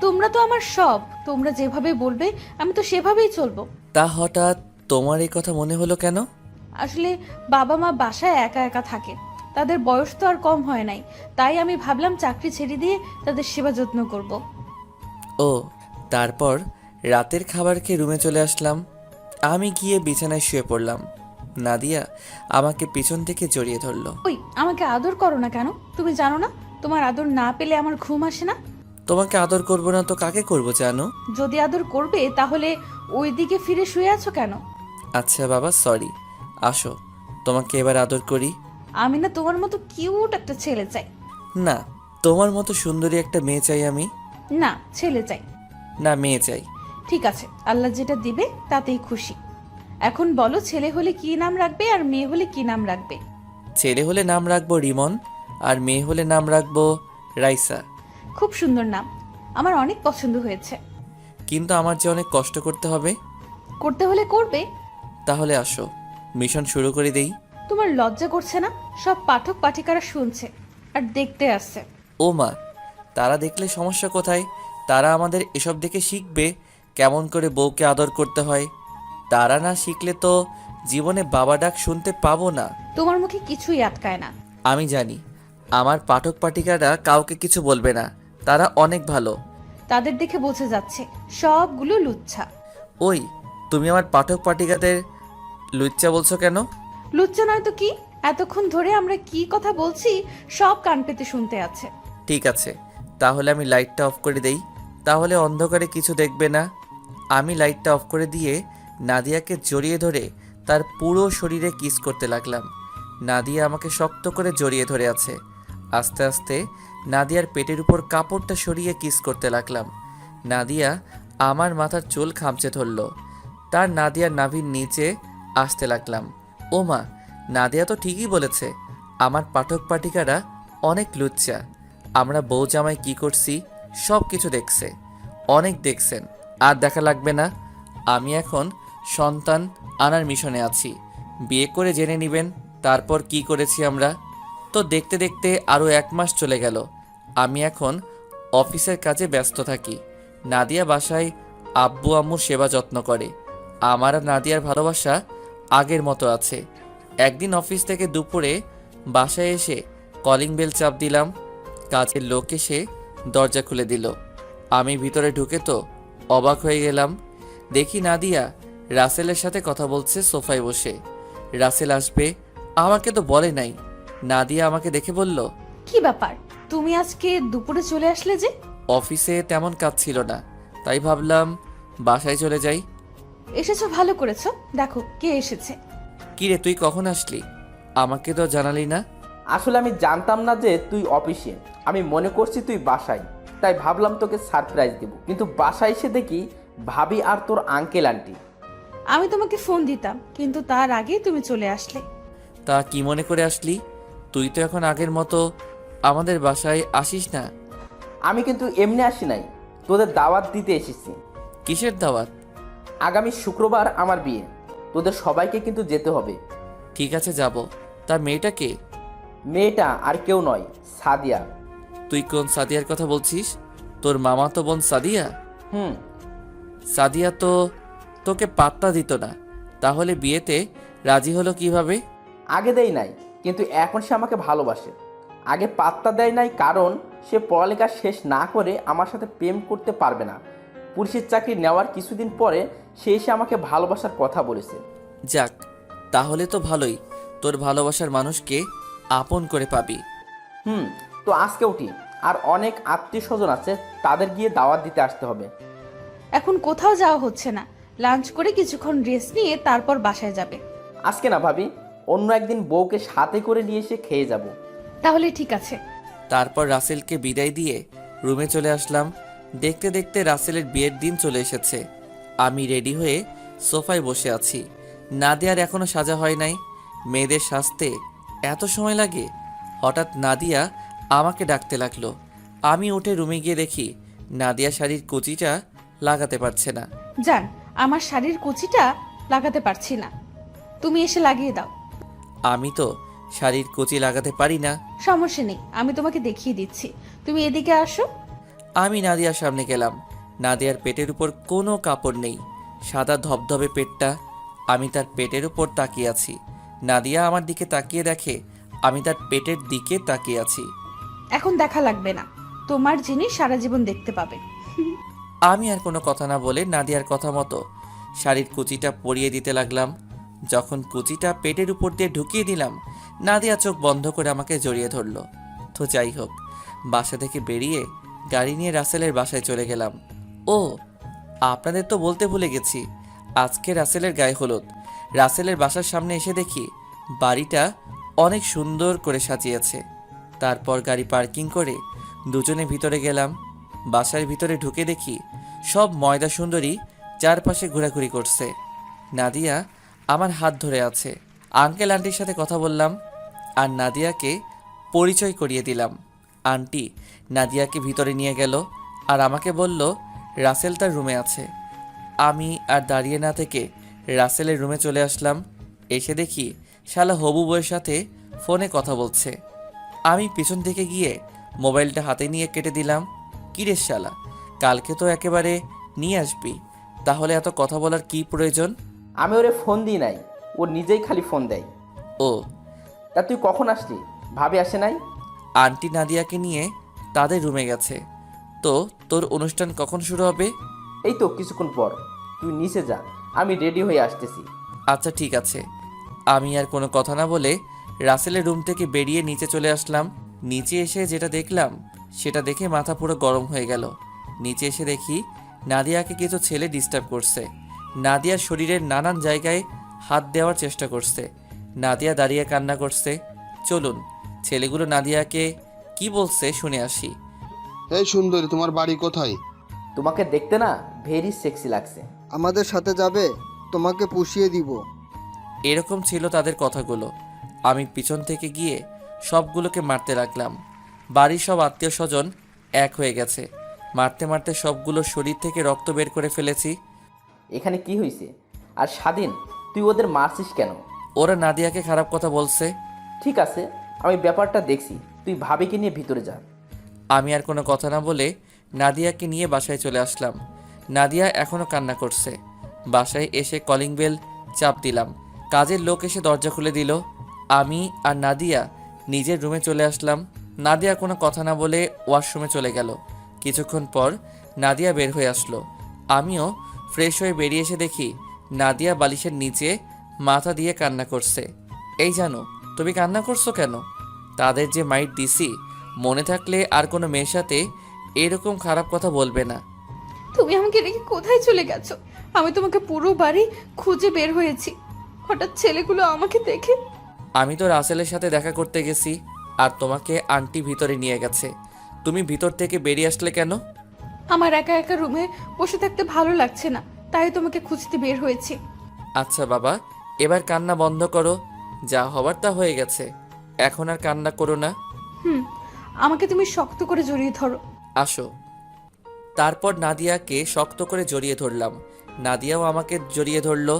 তোমরা তো আমার সব। তোমরা যেভাবে বলবে আমি তো সেভাবেই চলবো। তা হঠাৎ তোমার এই কথা মনে হলো কেন? আসলে বাবা মা বাসায় একা একা থাকে, তাদের বয়স তো আর কম হয় নাই, তাই আমি ভাবলাম চাকরি ছেড়ে দিয়ে তাদের সেবা যত্ন করব। ও, তারপর রাতের খাবার খেয়ে রুমে চলে আসলাম। আমি গিয়ে বিছানায় শুয়ে পড়লাম। নাদিয়া আমাকে পিছন থেকে জড়িয়ে ধরলো। ওই, আমাকে আদর করো না কেন? তুমি জানো না তোমার আদর না পেলে আমার ঘুম আসে না? তোমাকে আদর করব না তো কাকে করব জানো? যদি আদর করবে তাহলে ওই দিকে ফিরে শুয়ে আছো কেন? আচ্ছা বাবা, সরি। আসো, তোমাকে এবার আদর করি। আমি না তোমার মতো কিউট একটা ছেলে চাই। না, তোমার মতো সুন্দরী একটা মেয়ে চাই আমি। না, ছেলে চাই। না, মেয়ে চাই। ঠিক আছে, আল্লাহ যেটা দিবে তাতেই খুশি। এখন বলো, ছেলে হলে কি নাম রাখবে আর মেয়ে হলে কি নাম রাখবে? ছেলে হলে নাম রাখবো রিমন, আর মেয়ে হলে নাম রাখবো রাইসা। খুব সুন্দর নাম, আমার অনেক পছন্দ হয়েছে। কিন্তু আমার যে অনেক কষ্ট করতে হবে। করতে হলে করবে। তাহলে আসো, মিশন শুরু করে দেই। তোমার লজ্জা করছে না? সব পাঠক পাঠিকারা শুনছে আর দেখতে আসছে। ও মা, তারা দেখলে সমস্যা কোথায়? তারা আমাদের এসব দেখে শিখবে কেমন করে বউকে আদর করতে হয়। তারা না শিখলে তো জীবনে বাবা ডাক শুনতে পাবো না। তোমার মুখে কিছুই আটকায় না। আমি জানি আমার পাঠক পাঠিকারা কাউকে কিছু বলবে না, তারা অনেক ভালো। তাদের দেখে বোঝা যাচ্ছে সবগুলো লুচ্ছা। ওই, তুমি আমার পাঠক পাঠিকাদের লুচ্চা বলছো কেন? লুচ্চা নয় তো কি? এতক্ষণ ধরে আমরা কি কথা বলছি সব কান পেতে শুনতে আছে। ঠিক আছে, তাহলে আমি লাইটটা অফ করে দেই, তাহলে অন্ধকারে কিছু দেখবে না। আমি লাইটটা অফ করে দিয়ে নাদিয়াকে জড়িয়ে ধরে তার পুরো শরীরে কিস করতে লাগলাম। নাদিয়া আমাকে শক্ত করে জড়িয়ে ধরে আছে। আস্তে আস্তে নাদিয়ার পেটের উপর কাপড়টা সরিয়ে কিস করতে লাগলাম। নাদিয়া আমার মাথার চুল খামচে ধরল। তার নাদিয়ার নাভির নিচে আসতে লাগলাম। ও মা, নাদিয়া তো ঠিকই বলেছে, আমার পাঠক পাঠিকারা অনেক লুচ্চা। আমরা বউ জামাই কী করছি সব কিছু দেখছে, অনেক দেখছেন। আর দেখা লাগবে না। আমি এখন সন্তান আনার মিশনে আছি। বিয়ে করে জেনে নেবেন তারপর কি করেছি আমরা। তো দেখতে দেখতে আরও 1 মাস চলে গেল। আমি এখন অফিসের কাজে ব্যস্ত থাকি। নাদিয়া বাসায় আব্বু আম্মুর সেবা যত্ন করে। আমার আর নাদিয়ার ভালোবাসা আগের মতো আছে। একদিন অফিস থেকে দুপুরে বাসায় এসে কলিং বেল চাপ দিলাম। কাজের লোক এসে দরজা খুলে দিল। আমি ভিতরে ঢুকে তো অবাক হয়ে গেলাম। দেখি নাদিয়া রাসেলের সাথে কথা বলছে সোফায় বসে। রাসেল আসবে আমাকে তো বলে নাই। নাদিয়া আমাকে দেখে বলল, কি ব্যাপার, তুমি আজকে দুপুরে চলে আসলে যে? অফিসে তেমন কাজ ছিল না, তাই ভাবলাম বাসায় চলে যাই। এসেছো, ভালো করেছো। দেখো কে এসেছে। কিরে, তুই কখন আসলি? আমাকে তো জানালি না। আসলে আমি জানতাম না যে তুই অফিসে, আমি মনে করছি তুই বাসায়। তাই ভাবলাম তোকে সারপ্রাইজ দেব, কিন্তু বাসায় এসে দেখি ভাবি আর তোর আঙ্কেল আন্টি। আমি তোমাকে ফোন দিতাম, কিন্তু তার আগেই তুমি চলে আসলে। তা কি মনে করে আসলি? তুই তো এখন আগের মতো আমাদের বাসায় আসিস না। আমি কিন্তু এমনি আসি নাই, তোদের দাওয়াত দিতে এসেছি। কিসের দাওয়াত? আগামী শুক্রবার আমার বিয়ে, তোদের সবাইকে কিন্তু যেতে হবে। ঠিক আছে, যাব। তার মেয়েটা কে? মেয়েটা আর কেউ নয়, সাদিয়া। তুই কোন সাদিয়ার কথা বলছিস? তোর মামা তো বোন সাদিয়া? হুম। সাদিয়া তো তোকে পাত্তা দিত না, তাহলে বিয়েতে রাজি হলো কিভাবে? আগে দেয় নাই, কিন্তু এখন সে আমাকে ভালোবাসে। আগে পাত্তা দেয় নাই কারণ সে পড়ালেখা শেষ না করে আমার সাথে প্রেম করতে পারবে না। পুলিশের চাকরি নেওয়ার কিছুদিন পরে সে এসে আমাকে ভালোবাসার কথা বলেছে। যাক, তাহলে তো ভালোই, তোর ভালোবাসার মানুষকে আপন করে পাবি। তো আজকে উঠি, আর অনেক আত্মীয় স্বজন আছে, তাদের গিয়ে দাওয়াত দিতে আসতে হবে। এখন কোথাও যাওয়া হচ্ছে না, লাঞ্চ করে কিছুক্ষণ রেস্ট নিয়ে তারপর বাসায় যাবে। আজকে না ভাবি, অন্য একদিন বউকে সাথে করে নিয়ে এসে খেয়ে যাব। তাহলে ঠিক আছে। তারপর রাসেলকে বিদায় দিয়ে রুমে চলে আসলাম। দেখতে দেখতে রাসেলের বিয়ের দিন চলে এসেছে। আমি রেডি হয়ে সোফায় বসে আছি। নাদিয়ার এখনো সাজা হয় নাই। মেয়েদের সাজতে এত সময় লাগে? হঠাৎ নাদিয়া আমাকে ডাকতে লাগলো। আমি উঠে রুমে গিয়ে দেখি নাদিয়া শাড়ির কুচিটা লাগাতে পারছে না। জান, আমার শাড়ির কুচিটা লাগাতে পারছি না, তুমি এসে লাগিয়ে দাও। আমি তো শাড়ির কুচি লাগাতে পারি না। সমস্যা নেই, আমি তোমাকে দেখিয়ে দিচ্ছি, তুমি এদিকে আসো। আমি নাদিয়ার সামনে গেলাম। নাদিয়ার পেটের উপর কোনো কাপড় নেই, সাদা ধবধবে পেটটা। আমি তার পেটের উপর তাকিয়ে আছি। নাদিয়া আমার দিকে তাকিয়ে দেখে আমি তার পেটের দিকে তাকিয়ে আছি। এখন দেখা লাগবে না, তোমার জিনিস সারা জীবন দেখতে পাবে। আমি আর কোনো কথা না বলে নাদিয়ার কথা মতো শাড়ির কুচিটা পরিয়ে দিতে লাগলাম। যখন কুচিটা পেটের উপর দিয়ে ঢুকিয়ে দিলাম, নাদিয়া চোখ বন্ধ করে আমাকে জড়িয়ে ধরলো। তো যাই হোক, বাসা থেকে বেরিয়ে গাড়ি নিয়ে রাসেলের বাসায় চলে গেলাম। ও, আপনাদের তো বলতে ভুলে গেছি, আজকে রাসেলের গায়ে হলুদ। রাসেলের বাসার সামনে এসে দেখি বাড়িটা অনেক সুন্দর করে সাজিয়েছে। তারপর গাড়ি পার্কিং করে দুজনে ভিতরে গেলাম। বাসার ভিতরে ঢুকে দেখি সব ময়দা সুন্দরী চারপাশে ঘোরাঘুরি করছে। নাদিয়া আমার হাত ধরে আছে। আঙ্কেল আন্টির সাথে কথা বললাম আর নাদিয়াকে পরিচয় করিয়ে দিলাম। আন্টি নাদিয়াকে ভিতরে নিয়ে গেল আর আমাকে বলল রাসেল তার রুমে আছে। আমি আর দাঁড়িয়ে না থেকে রাসেলের রুমে চলে আসলাম। এসে দেখি শালা হবু বউয়ের সাথে ফোনে কথা বলছে। আমি পিছন থেকে গিয়ে মোবাইলটা হাতে নিয়ে কেটে দিলাম। কিরে শালা, কালকে তো একেবারে নিয়ে আসবি, তাহলে এত কথা বলার কি প্রয়োজন? আমি ওরে ফোন দিই নাই, ও নিজেই খালি ফোন দেয়। ও, তা তুই কখন আসলি? ভাবি আসে নাই? আন্টি নাদিয়াকে নিয়ে তাদের রুমে গেছে। তো তোর অনুষ্ঠান কখন শুরু হবে? এই তো কিছুক্ষণ পর। তুই নিচে যা, আমি রেডি হয়ে আসতেছি। আচ্ছা ঠিক আছে। আমি আর কোনো কথা না বলে রাসেলের রুম থেকে বেরিয়ে নিচে চলে আসলাম। নিচে এসে যেটা দেখলাম সেটা দেখে মাথা পুরো গরম হয়ে গেল। নিচে এসে দেখি নাদিয়াকে কিছু ছেলে ডিস্টার্ব করছে। নাদিয়ার শরীরের নানান জায়গায় হাত দেওয়ার চেষ্টা করছে। নাদিয়া দাঁড়িয়ে কান্না করছে। চলুন ছেলেগুলো নাদিয়াকে কি বলছে শুনে আসি। এই সুন্দরী, তোমার বাড়ি কোথায়? তোমাকে দেখতে না ভেরি সেক্সি লাগছে। আমাদের সাথে যাবে? তোমাকে পুষিয়ে দিব। এরকম ছিল তাদের কথাগুলো। আমি পিছন থেকে গিয়ে সবগুলোকে মারতে লাগলাম। বাড়ির সব আত্মীয় স্বজন এক হয়ে গেছে। মারতে মারতে সবগুলোর শরীর থেকে রক্ত বের করে ফেলেছি। এখানে কি হয়েছে? আর স্বাধীন, তুই ওদের মারছিস কেন? ওরা নাদিয়াকে খারাপ কথা বলছে। ঠিক আছে, আমি ব্যাপারটা দেখছি, তুই ভাবিকে নিয়ে ভিতরে যা। আমি আর কোনো কথা না বলে নাদিয়াকে নিয়ে বাসায় চলে আসলাম। নাদিয়া এখনও কান্না করছে। বাসায় এসে কলিং বেল চাপ দিলাম। কাজের লোক এসে দরজা খুলে দিল। আমি আর নাদিয়া নিজের রুমে চলে আসলাম। নাদিয়া কোনো কথা না বলে ওয়াশরুমে চলে গেল। কিছুক্ষণ পর নাদিয়া বের হয়ে আসলো। আমিও ফ্রেশ হয়ে বেরিয়ে এসে দেখি নাদিয়া বালিশের নিচে মাথা দিয়ে কান্না করছে। এই জানো, তুমি কান্না করছো কেন? তাদের যে মাইট দিছি, মনে থাকলে আর কোনো মেয়ের সাথে এরকম খারাপ কথা বলবে না। তুমি আমাকে রেখে কোথায় চলে গেছো? আমি তোমাকে পুরো বাড়ি খুঁজে বের হয়েছি, হঠাৎ ছেলেগুলো আমাকে দেখে। আমি তো রাসেলের সাথে দেখা করতে গেছি আর তোমাকে আন্টি ভিতরে নিয়ে গেছে। তুমি ভিতর থেকে বেরিয়ে আসলে কেন? আমার একা একা রুমে বসে থাকতে ভালো লাগছে না, তাই তোমাকে খুঁজতে বের হয়েছি। আচ্ছা বাবা, এবার কান্না বন্ধ করো। যা হবার তা হয়ে গেছে, এখন আর কান্না করো না। হুম, আমাকে তুমি শক্ত করে জড়িয়ে ধরো। আসো। তারপর নাদিয়াকে শক্ত করে জড়িয়ে ধরলাম, নাদিয়াও আমাকে জড়িয়ে ধরলো।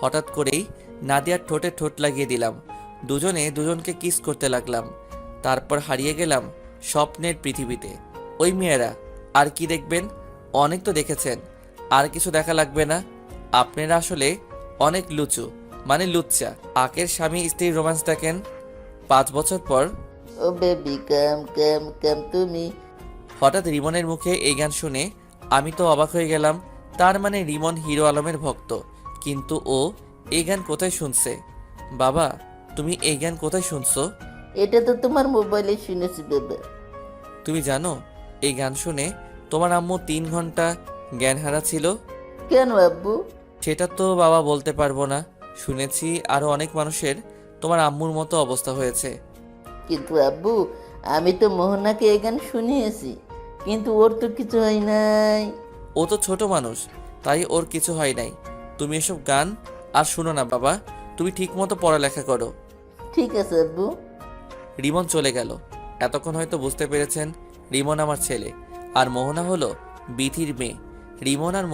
হঠাৎ করেই নাদিয়ার ঠোঁটে ঠোঁট লাগিয়ে দিলাম, দুজনে দুজনকে কিস করতে লাগলাম। তারপর হারিয়ে গেলাম স্বপ্নের পৃথিবীতে। ওই মেয়েরা আর কি দেখবেন, অনেক তো দেখেছেন, আর কিছু দেখা লাগবে না। আপনারা আসলে অনেক লুচু, মানে লুচ্চা। আকের স্বামী স্ত্রীর রোম্যান্স দেখেন, 5 বছর পর। ও বেবি কাম কাম কাম তুমি। হঠাৎ রিমনের মুখে এই গান শুনে আমি তো অবাক হয়ে গেলাম। তার মানে রিমন হিরো আলমের ভক্ত, কিন্তু ও এই গান কোথায় শুনছে? বাবা, তুমি এই গান কোথায় শুনছো? এটা তো তোমার মোবাইলে শুনেছি বেবে। তুমি জানো এই গান শুনে তোমার আম্মু 3 ঘন্টা জ্ঞান হারা ছিল? কেন আব্বু? সেটা তো বাবা বলতে পারবো না। শুনেছি আরো অনেক মানুষের তোমার আম্মুর মতো অবস্থা হয়েছে। কিন্তু আব্বু, আমি তো মোহনাকে এই গান শুনিয়েছি, কিন্তু ওর তো কিছু হয় নাই। ও তো ছোট মানুষ, তাই ওর কিছু হয় নাই। তুমি এসব গান আর শুনো না বাবা, তুমি ঠিক মতো পড়ালেখা করো। ঠিক আছে আব্বু। রিমন চলে গেল। এতক্ষণ হয়তো বুঝতে পেরেছেন রিমন আমার ছেলে, আর মোহনা হলো বিথির মেয়ে। রিমন আর